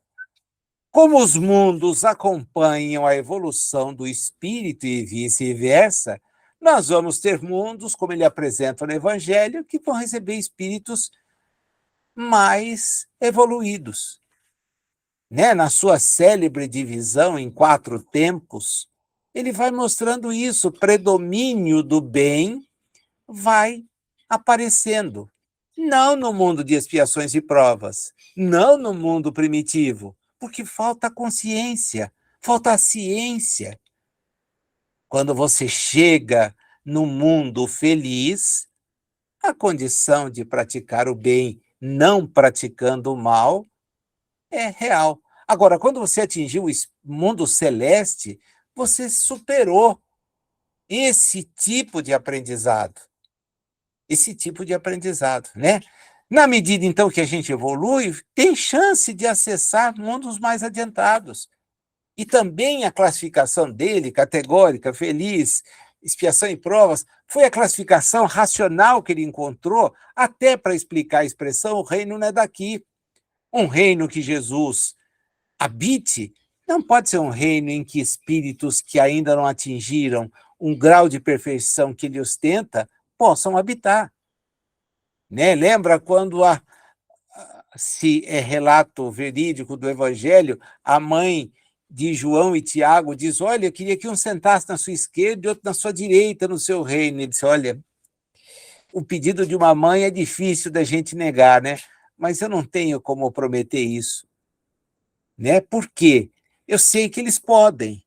S1: Como os mundos acompanham a evolução do espírito e vice-versa, nós vamos ter mundos, como ele apresenta no Evangelho, que vão receber espíritos mais evoluídos. Né? Na sua célebre divisão em 4 tempos, ele vai mostrando isso, o predomínio do bem vai aparecendo. Não no mundo de expiações e provas, não no mundo primitivo, porque falta a consciência, falta a ciência. Quando você chega no mundo feliz, a condição de praticar o bem não praticando o mal é real. Agora, quando você atingiu o mundo celeste, você superou esse tipo de aprendizado. Esse tipo de aprendizado, né? Na medida, então, que a gente evolui, tem chance de acessar mundos mais adiantados. E também a classificação dele, categórica, feliz, expiação e provas, foi a classificação racional que ele encontrou até para explicar a expressão o reino não é daqui. Um reino que Jesus habite não pode ser um reino em que espíritos que ainda não atingiram um grau de perfeição que ele ostenta possam habitar. Né? Lembra quando se é relato verídico do Evangelho, a mãe de João e Tiago diz, olha, eu queria que um sentasse na sua esquerda e outro na sua direita no seu reino. Ele disse, olha, o pedido de uma mãe é difícil da gente negar, né? Mas eu não tenho como prometer isso. Né? Por quê? Eu sei que eles podem,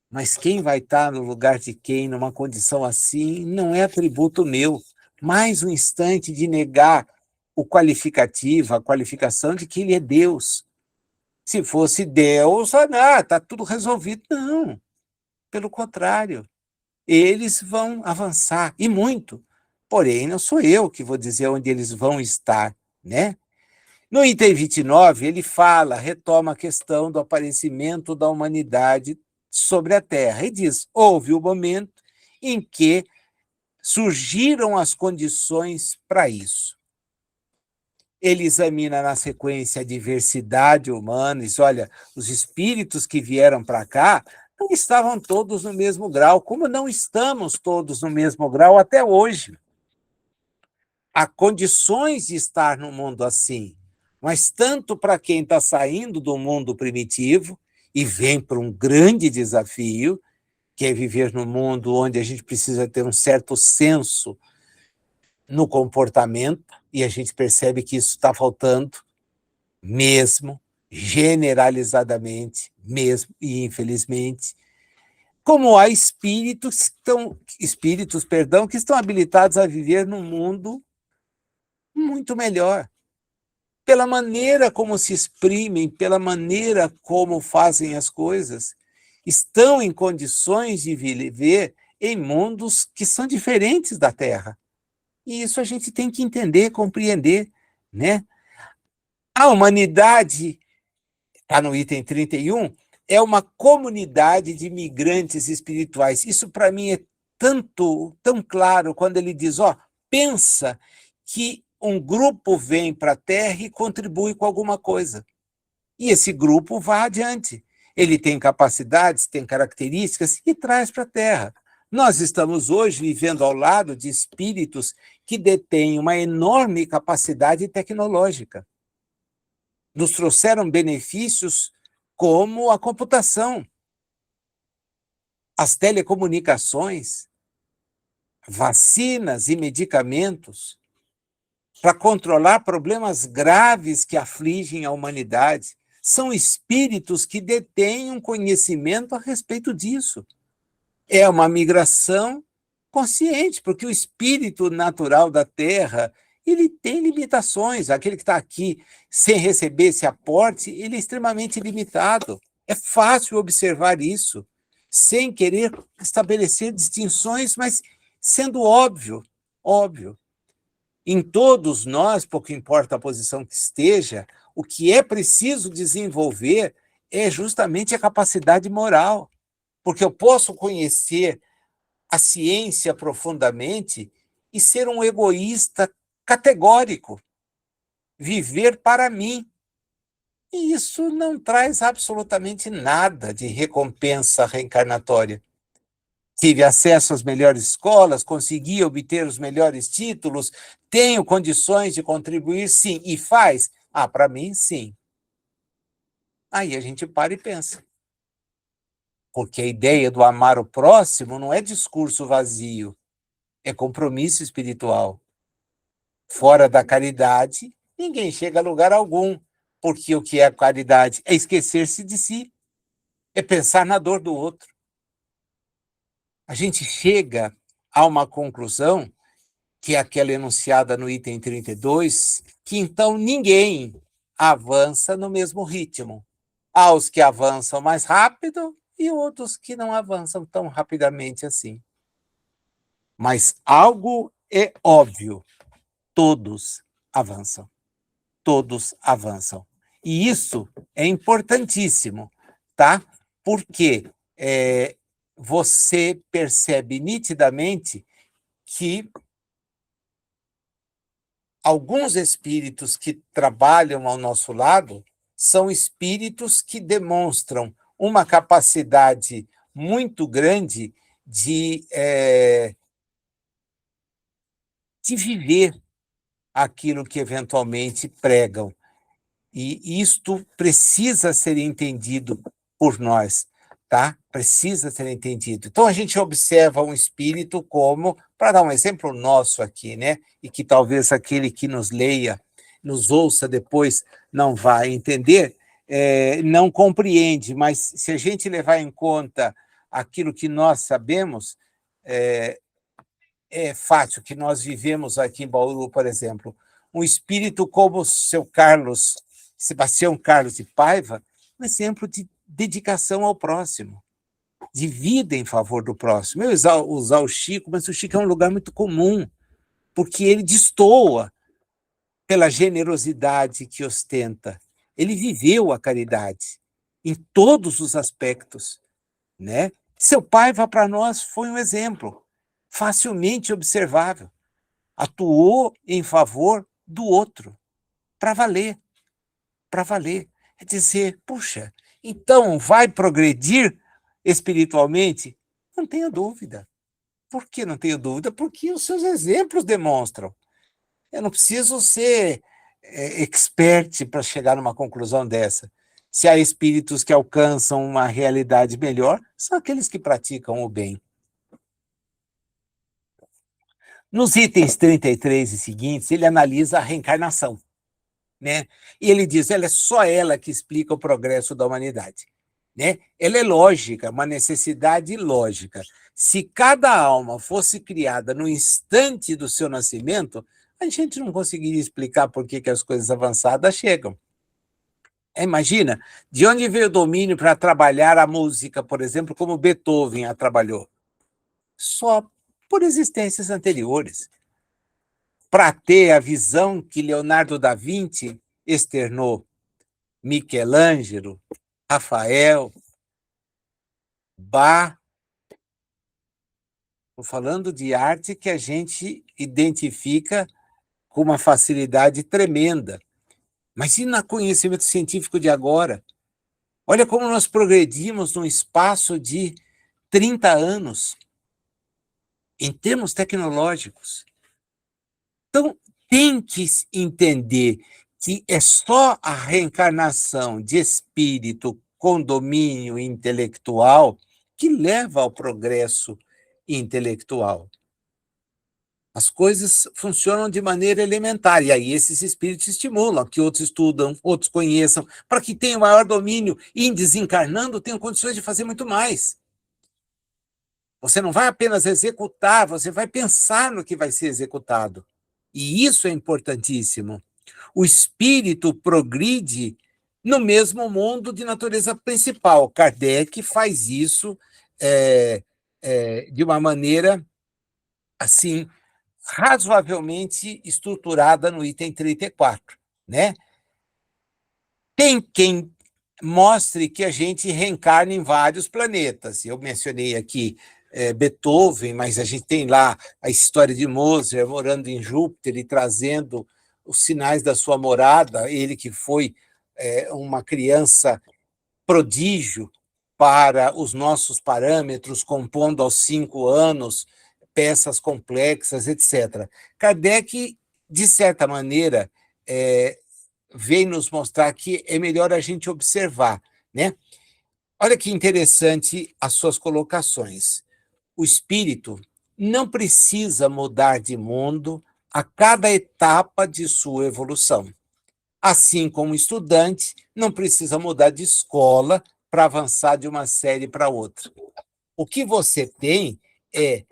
S1: mas quem vai estar no lugar de quem, numa condição assim, não é atributo meu. Mais um instante de negar o qualificativo, a qualificação de que ele é Deus. Se fosse Deus, está tudo resolvido. Não, pelo contrário, eles vão avançar, e muito. Porém, não sou eu que vou dizer onde eles vão estar, né? No item 29, ele retoma a questão do aparecimento da humanidade sobre a Terra e diz: houve o momento em que surgiram as condições para isso. Ele examina na sequência a diversidade humana e diz: olha, os espíritos que vieram para cá não estavam todos no mesmo grau, como não estamos todos no mesmo grau até hoje. Há condições de estar no mundo assim, mas tanto para quem está saindo do mundo primitivo e vem para um grande desafio, que é viver num mundo onde a gente precisa ter um certo senso no comportamento, e a gente percebe que isso está faltando mesmo, generalizadamente, mesmo, e infelizmente, como há espíritos, que estão habilitados a viver num mundo muito melhor, pela maneira como se exprimem, pela maneira como fazem as coisas, estão em condições de viver em mundos que são diferentes da Terra. E isso a gente tem que entender, compreender, né? A humanidade, está no item 31, é uma comunidade de migrantes espirituais. Isso, para mim, é tão claro quando ele diz, pensa que um grupo vem para a Terra e contribui com alguma coisa. E esse grupo vai adiante. Ele tem capacidades, tem características e traz para a Terra. Nós estamos hoje vivendo ao lado de espíritos que detêm uma enorme capacidade tecnológica. Nos trouxeram benefícios como a computação, as telecomunicações, vacinas e medicamentos para controlar problemas graves que afligem a humanidade. São espíritos que detêm um conhecimento a respeito disso. É uma migração consciente, porque o espírito natural da Terra, ele tem limitações. Aquele que está aqui sem receber esse aporte, ele é extremamente limitado. É fácil observar isso, sem querer estabelecer distinções, mas sendo óbvio. Em todos nós, pouco importa a posição que esteja, o que é preciso desenvolver é justamente a capacidade moral, porque eu posso conhecer a ciência profundamente e ser um egoísta categórico, viver para mim. E isso não traz absolutamente nada de recompensa reencarnatória. Tive acesso às melhores escolas, consegui obter os melhores títulos, tenho condições de contribuir, sim. E faz? Para mim, sim. Aí a gente para e pensa. Porque a ideia do amar o próximo não é discurso vazio, é compromisso espiritual. Fora da caridade, ninguém chega a lugar algum, porque o que é caridade? É esquecer-se de si, é pensar na dor do outro. A gente chega a uma conclusão, que é aquela enunciada no item 32, que então ninguém avança no mesmo ritmo. Há os que avançam mais rápido e outros que não avançam tão rapidamente assim. Mas algo é óbvio: todos avançam. Todos avançam. E isso é importantíssimo, tá? Porque você percebe nitidamente que alguns espíritos que trabalham ao nosso lado são espíritos que demonstram uma capacidade muito grande de viver aquilo que eventualmente pregam. E isto precisa ser entendido por nós, tá? Precisa ser entendido. Então, a gente observa um espírito como, para dar um exemplo nosso aqui, né? E que talvez aquele que nos leia, nos ouça depois, não vai entender, não compreende, mas se a gente levar em conta aquilo que nós sabemos, é fácil que nós vivemos aqui em Bauru, por exemplo, um espírito como o seu Carlos, Sebastião Carlos de Paiva, um exemplo de dedicação ao próximo, de vida em favor do próximo. Eu usar o Chico, mas o Chico é um lugar muito comum, porque ele destoa pela generosidade que ostenta. Ele viveu a caridade em todos os aspectos, né? Seu Paiva, para nós, foi um exemplo facilmente observável. Atuou em favor do outro, para valer, para valer. É dizer, puxa, então vai progredir espiritualmente? Não tenho dúvida. Por que não tenho dúvida? Porque os seus exemplos demonstram. Eu não preciso ser expert para chegar numa conclusão dessa. Se há espíritos que alcançam uma realidade melhor, são aqueles que praticam o bem. Nos itens 33 e seguintes, ele analisa a reencarnação, né? E ele diz, é só ela que explica o progresso da humanidade, né? Ela é lógica, uma necessidade lógica. Se cada alma fosse criada no instante do seu nascimento, a gente não conseguiria explicar por que as coisas avançadas chegam. Imagina, de onde veio o domínio para trabalhar a música, por exemplo, como Beethoven a trabalhou? Só por existências anteriores. Para ter a visão que Leonardo da Vinci externou, Michelangelo, Rafael, Bach. Estou falando de arte que a gente identifica com uma facilidade tremenda. Mas e no conhecimento científico de agora? Olha como nós progredimos num espaço de 30 anos, em termos tecnológicos. Então, tem que entender que é só a reencarnação de espírito com domínio intelectual que leva ao progresso intelectual. As coisas funcionam de maneira elementar, e aí esses espíritos estimulam que outros estudam, outros conheçam, para que tenham maior domínio e, em desencarnando, tenham condições de fazer muito mais. Você não vai apenas executar, você vai pensar no que vai ser executado. E isso é importantíssimo. O espírito progride no mesmo mundo de natureza principal. Kardec faz isso de uma maneira assim razoavelmente estruturada no item 34, né? Tem quem mostre que a gente reencarna em vários planetas. Eu mencionei aqui Beethoven, mas a gente tem lá a história de Mozart morando em Júpiter e trazendo os sinais da sua morada, ele que foi uma criança prodígio para os nossos parâmetros, compondo aos 5 anos peças complexas, etc. Kardec, de certa maneira, veio nos mostrar que é melhor a gente observar, né? Olha que interessante as suas colocações. O espírito não precisa mudar de mundo a cada etapa de sua evolução. Assim como o estudante não precisa mudar de escola para avançar de uma série para outra. O que você tem é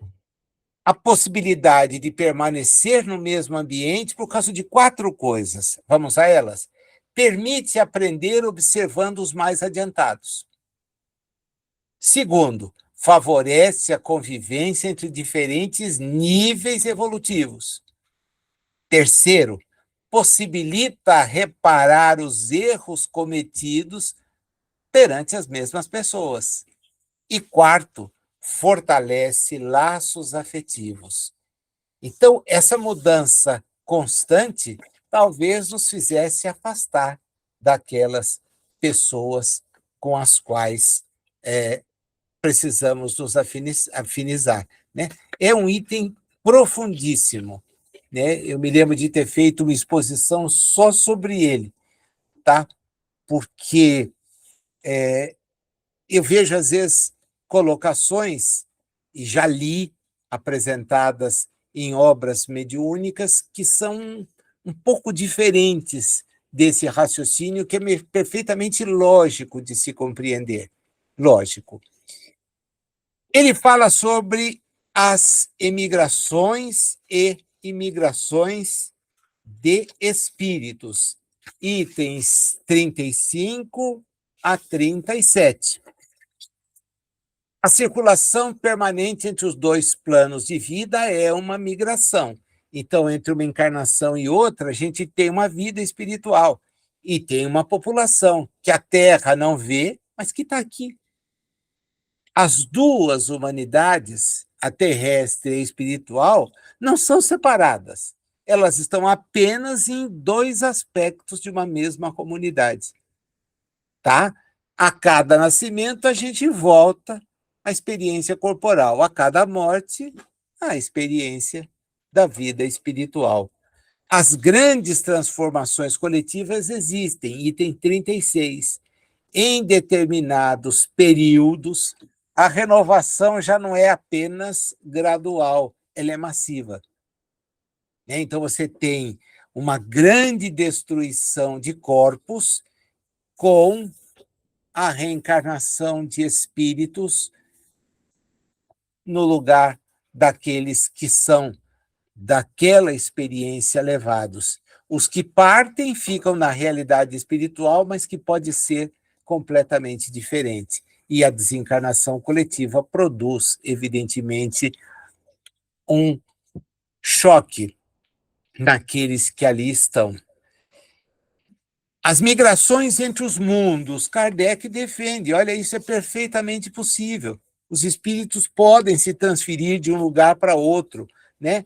S1: a possibilidade de permanecer no mesmo ambiente por causa de 4 coisas. Vamos a elas? Permite aprender observando os mais adiantados. Segundo, favorece a convivência entre diferentes níveis evolutivos. Terceiro, possibilita reparar os erros cometidos perante as mesmas pessoas. E quarto, fortalece laços afetivos. Então, essa mudança constante talvez nos fizesse afastar daquelas pessoas com as quais precisamos nos afinizar. Né? É um item profundíssimo. Né? Eu me lembro de ter feito uma exposição só sobre ele, tá? Porque eu vejo, às vezes, colocações, e já li, apresentadas em obras mediúnicas, que são um pouco diferentes desse raciocínio, que é perfeitamente lógico de se compreender. Lógico. Ele fala sobre as emigrações e imigrações de espíritos, itens 35 a 37. A circulação permanente entre os 2 planos de vida é uma migração. Então, entre uma encarnação e outra, a gente tem uma vida espiritual e tem uma população que a Terra não vê, mas que está aqui. As 2 humanidades, a terrestre e a espiritual, não são separadas. Elas estão apenas em 2 aspectos de uma mesma comunidade. Tá? A cada nascimento, a gente volta à experiência corporal. A cada morte, a experiência da vida espiritual. As grandes transformações coletivas existem, item 36. Em determinados períodos, a renovação já não é apenas gradual, ela é massiva. Então, você tem uma grande destruição de corpos com a reencarnação de espíritos no lugar daqueles que são daquela experiência levados. Os que partem ficam na realidade espiritual, mas que pode ser completamente diferente. E a desencarnação coletiva produz, evidentemente, um choque naqueles que ali estão. As migrações entre os mundos, Kardec defende, olha, isso é perfeitamente possível. Os espíritos podem se transferir de um lugar para outro, né?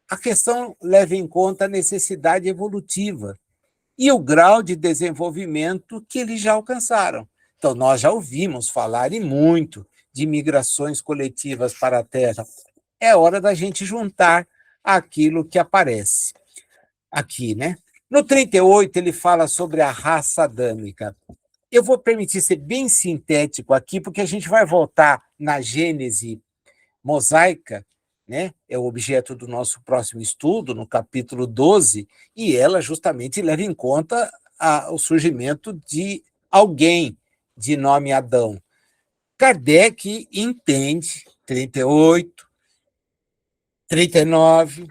S1: A questão leva em conta a necessidade evolutiva e o grau de desenvolvimento que eles já alcançaram. Então, nós já ouvimos falar e muito de migrações coletivas para a Terra. É hora da gente juntar aquilo que aparece aqui, né? No 38, ele fala sobre a raça adâmica. Eu vou permitir ser bem sintético aqui, porque a gente vai voltar na Gênese mosaica, né? É o objeto do nosso próximo estudo, no capítulo 12, e ela justamente leva em conta o surgimento de alguém de nome Adão. Kardec entende, 38, 39,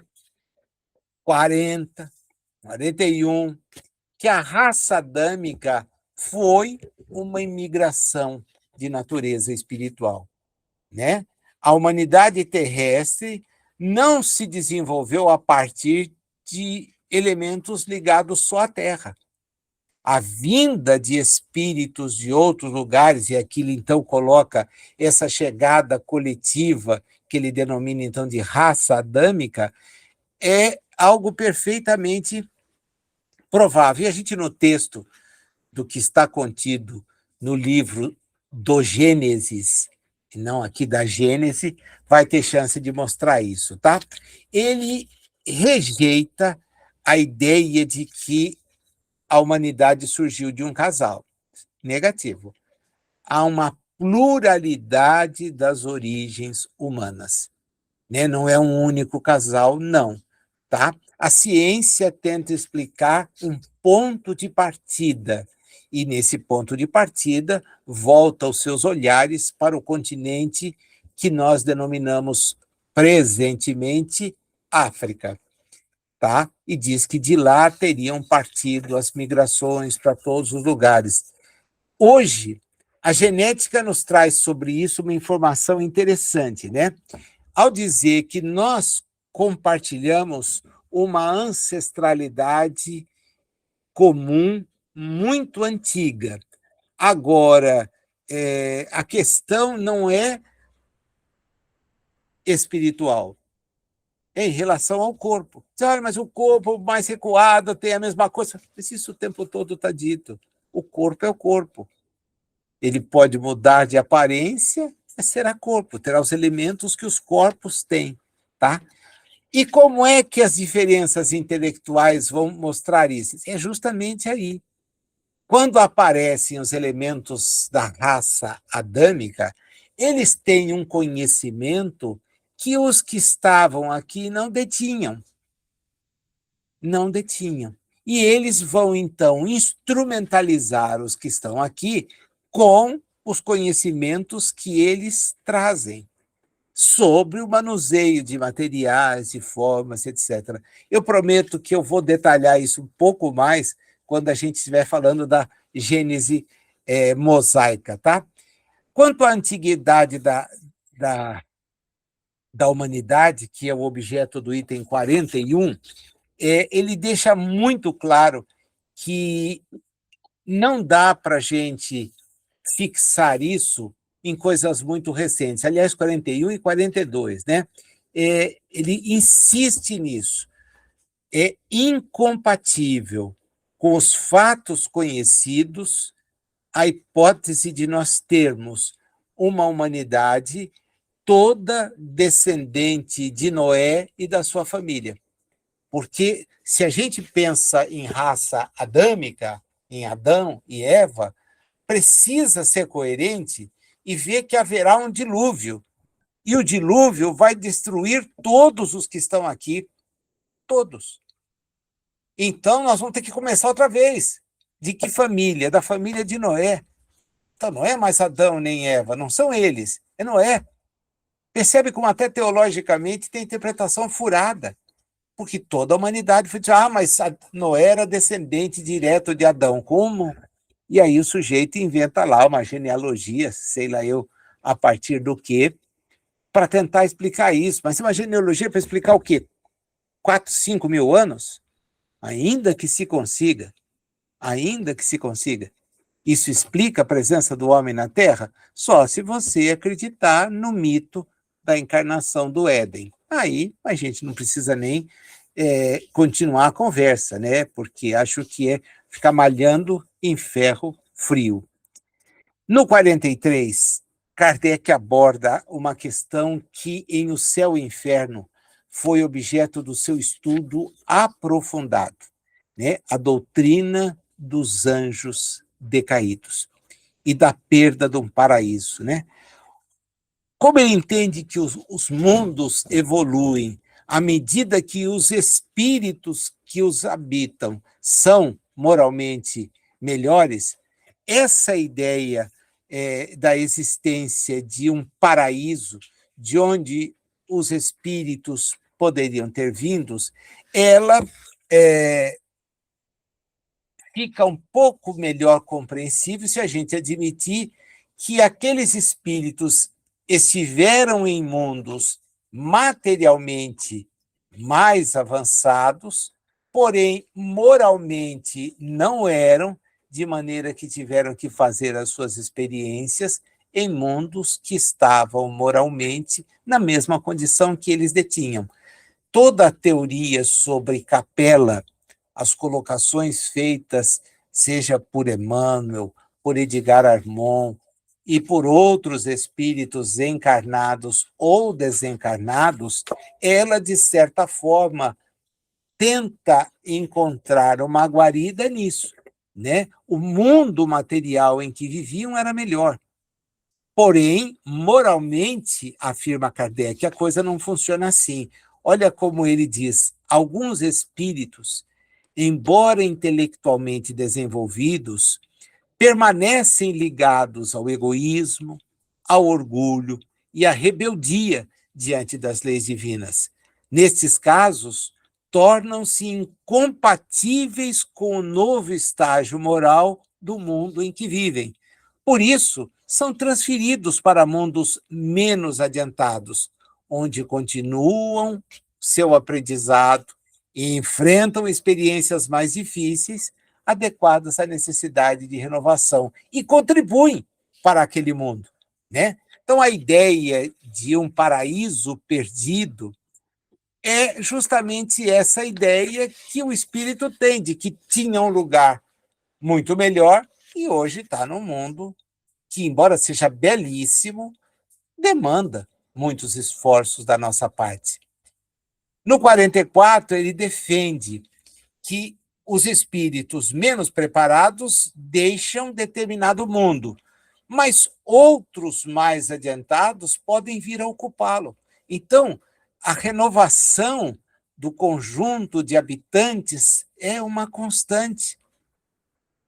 S1: 40, 41, que a raça adâmica foi uma imigração de natureza espiritual, né? A humanidade terrestre não se desenvolveu a partir de elementos ligados só à Terra. A vinda de espíritos de outros lugares, e aqui ele então coloca essa chegada coletiva, que ele denomina então de raça adâmica, é algo perfeitamente provável. E a gente, no texto do que está contido no livro do Gênesis, e não aqui da Gênese, vai ter chance de mostrar isso, tá? Ele rejeita a ideia de que a humanidade surgiu de um casal. Negativo. Há uma pluralidade das origens humanas. Né? Não é um único casal, não. tá? A ciência tenta explicar um ponto de partida, e nesse ponto de partida volta os seus olhares para o continente que nós denominamos presentemente África, tá? E diz que de lá teriam partido as migrações para todos os lugares. Hoje, a genética nos traz sobre isso uma informação interessante, né? Ao dizer que nós compartilhamos uma ancestralidade comum muito antiga. Agora, a questão não é espiritual, é em relação ao corpo. Mas o corpo mais recuado tem a mesma coisa. Mas isso o tempo todo está dito. O corpo é o corpo. Ele pode mudar de aparência, mas será corpo, terá os elementos que os corpos têm, tá? E como é que as diferenças intelectuais vão mostrar isso? É justamente aí. Quando aparecem os elementos da raça adâmica, eles têm um conhecimento que os que estavam aqui não detinham. Não detinham. E eles vão, então, instrumentalizar os que estão aqui com os conhecimentos que eles trazem sobre o manuseio de materiais, de formas, etc. Eu prometo que eu vou detalhar isso um pouco mais quando a gente estiver falando da Gênese mosaica, tá? Quanto à antiguidade da humanidade, que é o objeto do item 41, ele deixa muito claro que não dá para a gente fixar isso em coisas muito recentes. Aliás, 41 e 42, né? Ele insiste nisso. É incompatível com os fatos conhecidos a hipótese de nós termos uma humanidade toda descendente de Noé e da sua família. Porque se a gente pensa em raça adâmica, em Adão e Eva, precisa ser coerente e ver que haverá um dilúvio. E o dilúvio vai destruir todos os que estão aqui, todos. Então, nós vamos ter que começar outra vez. De que família? Da família de Noé. Então, não é mais Adão nem Eva, não são eles, é Noé. Percebe como até teologicamente tem interpretação furada, porque toda a humanidade foi dizer, mas Noé era descendente direto de Adão. Como? E aí o sujeito inventa lá uma genealogia, sei lá eu, a partir do quê, para tentar explicar isso. Mas uma genealogia para explicar o quê? 4, 5 mil anos? Ainda que se consiga. Ainda que se consiga. Isso explica a presença do homem na Terra? Só se você acreditar no mito da encarnação do Éden. Aí a gente não precisa nem continuar a conversa, né? Porque acho que é ficar malhando em ferro frio. No 43, Kardec aborda uma questão que, em O Céu e o Inferno, foi objeto do seu estudo aprofundado, né? A doutrina dos anjos decaídos e da perda de um paraíso, né? Como ele entende que os mundos evoluem à medida que os espíritos que os habitam são moralmente melhores, essa ideia da existência de um paraíso, de onde os espíritos poderiam ter vindos, ela fica um pouco melhor compreensível se a gente admitir que aqueles espíritos estiveram em mundos materialmente mais avançados, porém moralmente não eram, de maneira que tiveram que fazer as suas experiências em mundos que estavam moralmente na mesma condição que eles detinham. Toda a teoria sobre Capela, as colocações feitas, seja por Emmanuel, por Edgar Armond e por outros espíritos encarnados ou desencarnados, ela, de certa forma, tenta encontrar uma guarida nisso, né? O mundo material em que viviam era melhor. Porém, moralmente, afirma Kardec, a coisa não funciona assim. Olha como ele diz: alguns espíritos, embora intelectualmente desenvolvidos, permanecem ligados ao egoísmo, ao orgulho e à rebeldia diante das leis divinas. Nestes casos, tornam-se incompatíveis com o novo estágio moral do mundo em que vivem. Por isso, são transferidos para mundos menos adiantados, onde continuam seu aprendizado e enfrentam experiências mais difíceis, adequadas à necessidade de renovação, e contribuem para aquele mundo, né? Então, a ideia de um paraíso perdido é justamente essa ideia que o espírito tem, de que tinha um lugar muito melhor e hoje está num mundo que, embora seja belíssimo, demanda muitos esforços da nossa parte. No 44, ele defende que os espíritos menos preparados deixam determinado mundo, mas outros mais adiantados podem vir a ocupá-lo. Então, a renovação do conjunto de habitantes é uma constante,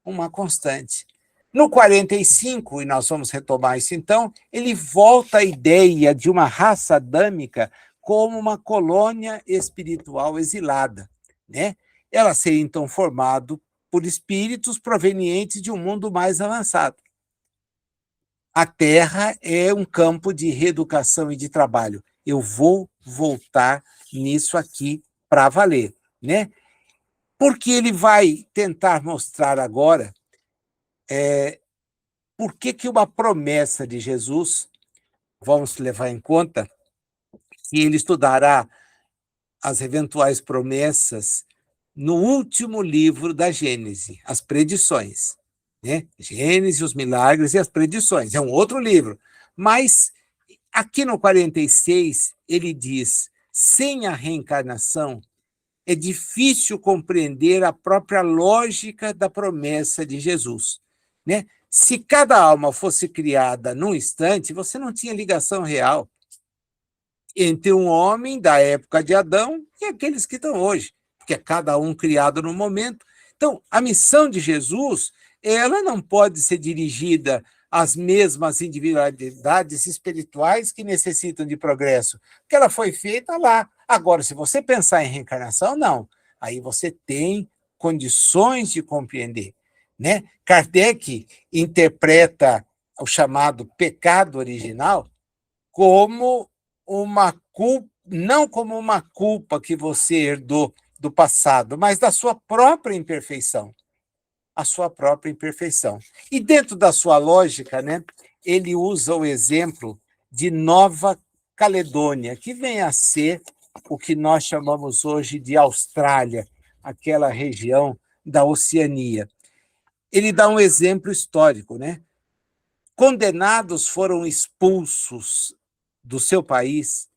S1: uma constante. No 45, e nós vamos retomar isso então, ele volta à ideia de uma raça adâmica como uma colônia espiritual exilada, né? Ela seria então formada por espíritos provenientes de um mundo mais avançado. A Terra é um campo de reeducação e de trabalho. Eu vou voltar nisso aqui para valer, né? Porque ele vai tentar mostrar agora por que uma promessa de Jesus, vamos levar em conta que ele estudará as eventuais promessas no último livro da Gênese, as predições, né? Gênese, os milagres e as predições. É um outro livro. Mas aqui no 46, ele diz: sem a reencarnação, é difícil compreender a própria lógica da promessa de Jesus, né? Se cada alma fosse criada num instante, você não tinha ligação real entre um homem da época de Adão e aqueles que estão hoje, porque é cada um criado no momento. Então, a missão de Jesus, ela não pode ser dirigida às mesmas individualidades espirituais que necessitam de progresso, porque ela foi feita lá. Agora, se você pensar em reencarnação, não. Aí você tem condições de compreender, né? Kardec interpreta o chamado pecado original como uma culpa, não como uma culpa que você herdou do passado, mas da sua própria imperfeição, a sua própria imperfeição. E dentro da sua lógica, né, ele usa o exemplo de Nova Caledônia, que vem a ser o que nós chamamos hoje de Austrália, aquela região da Oceania. Ele dá um exemplo histórico, né? Condenados foram expulsos do seu país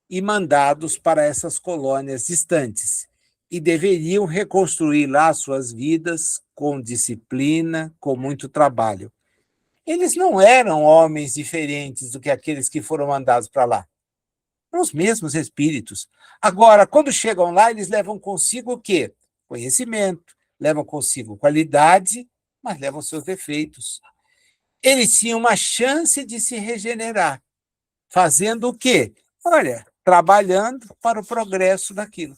S1: e mandados para essas colônias distantes, e deveriam reconstruir lá suas vidas com disciplina, com muito trabalho. Eles não eram homens diferentes do que aqueles que foram mandados para lá. Eram os mesmos espíritos. Agora, quando chegam lá, eles levam consigo o quê? Conhecimento, levam consigo qualidade, mas levam seus defeitos. Eles tinham uma chance de se regenerar. Fazendo o quê? Olha, trabalhando para o progresso daquilo.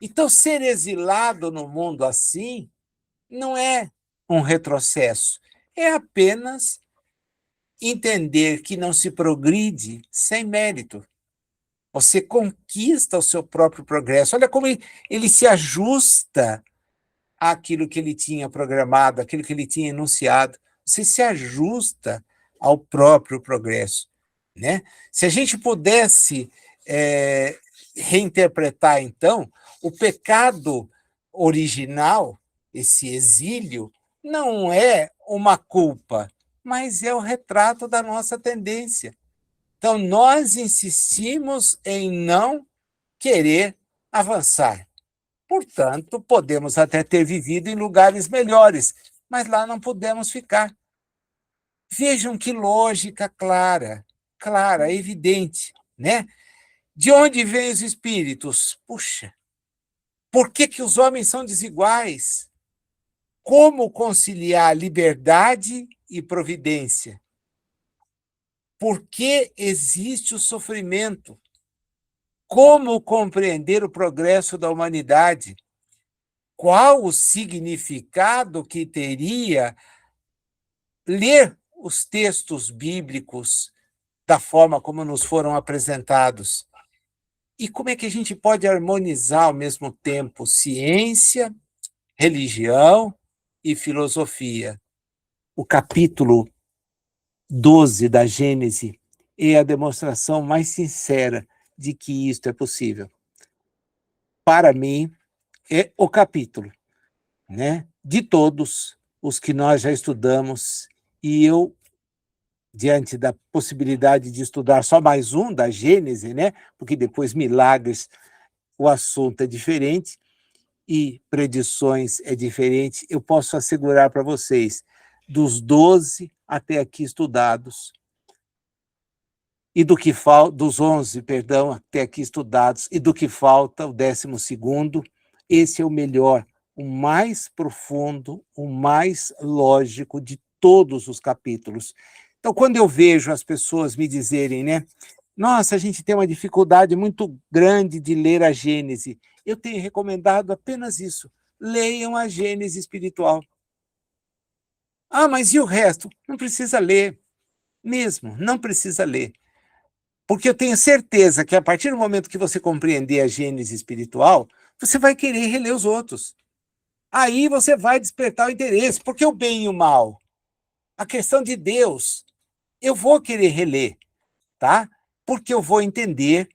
S1: Então, ser exilado no mundo assim não é um retrocesso, é apenas entender que não se progride sem mérito. Você conquista o seu próprio progresso. Olha como ele se ajusta àquilo que ele tinha programado, àquilo que ele tinha enunciado. Você se ajusta ao próprio progresso, né? Se a gente pudesse reinterpretar, então, o pecado original, esse exílio, não é uma culpa, mas é o retrato da nossa tendência. Então, nós insistimos em não querer avançar. Portanto, podemos até ter vivido em lugares melhores, mas lá não podemos ficar. Vejam que lógica clara, evidente, né? De onde vêm os espíritos? Puxa, por que que os homens são desiguais? Como conciliar liberdade e providência? Por que existe o sofrimento? Como compreender o progresso da humanidade? Qual o significado que teria ler os textos bíblicos da forma como nos foram apresentados? E como é que a gente pode harmonizar ao mesmo tempo ciência, religião e filosofia? O capítulo 12 da Gênese é a demonstração mais sincera de que isto é possível. Para mim, é o capítulo, né, de todos os que nós já estudamos, e eu, diante da possibilidade de estudar só mais um da Gênese, né, porque depois Milagres, o assunto é diferente e Predições é diferente, eu posso assegurar para vocês, dos 12 até aqui estudados, e do que falta, dos 11, perdão, até aqui estudados, e do que falta, o 12º, esse é o melhor, o mais profundo, o mais lógico de todos os capítulos. Então, quando eu vejo as pessoas me dizerem, né, nossa, a gente tem uma dificuldade muito grande de ler a Gênese, eu tenho recomendado apenas isso, leiam a Gênese espiritual. Ah, mas e o resto? Não precisa ler, mesmo, não precisa ler. Porque eu tenho certeza que a partir do momento que você compreender a Gênese espiritual, você vai querer reler os outros. Aí você vai despertar o interesse, porque o bem e o mal, a questão de Deus, eu vou querer reler, tá? Porque eu vou entender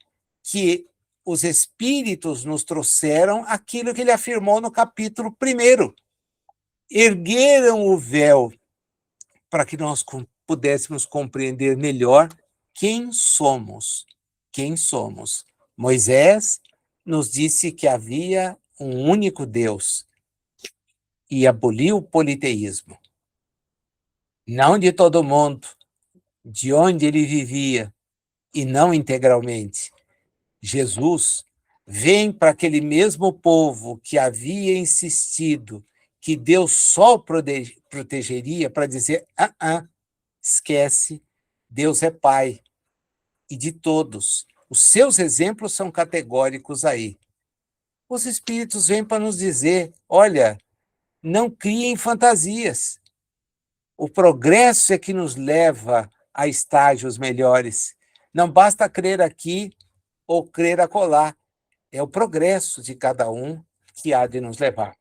S1: que os espíritos nos trouxeram aquilo que ele afirmou no capítulo 1º. Ergueram o véu para que nós pudéssemos compreender melhor quem somos. Quem somos? Moisés nos disse que havia um único Deus e aboliu o politeísmo. Não de todo mundo, de onde ele vivia, e não integralmente. Jesus vem para aquele mesmo povo que havia insistido que Deus só protegeria para dizer, esquece, Deus é Pai, e de todos. Os seus exemplos são categóricos aí. Os espíritos vêm para nos dizer, olha, não criem fantasias. O progresso é que nos leva a estágios melhores. Não basta crer aqui ou crer acolá. É o progresso de cada um que há de nos levar.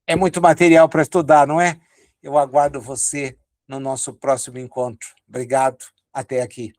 S1: É muito material para estudar, não é? Eu aguardo você no nosso próximo encontro. Obrigado. Até aqui.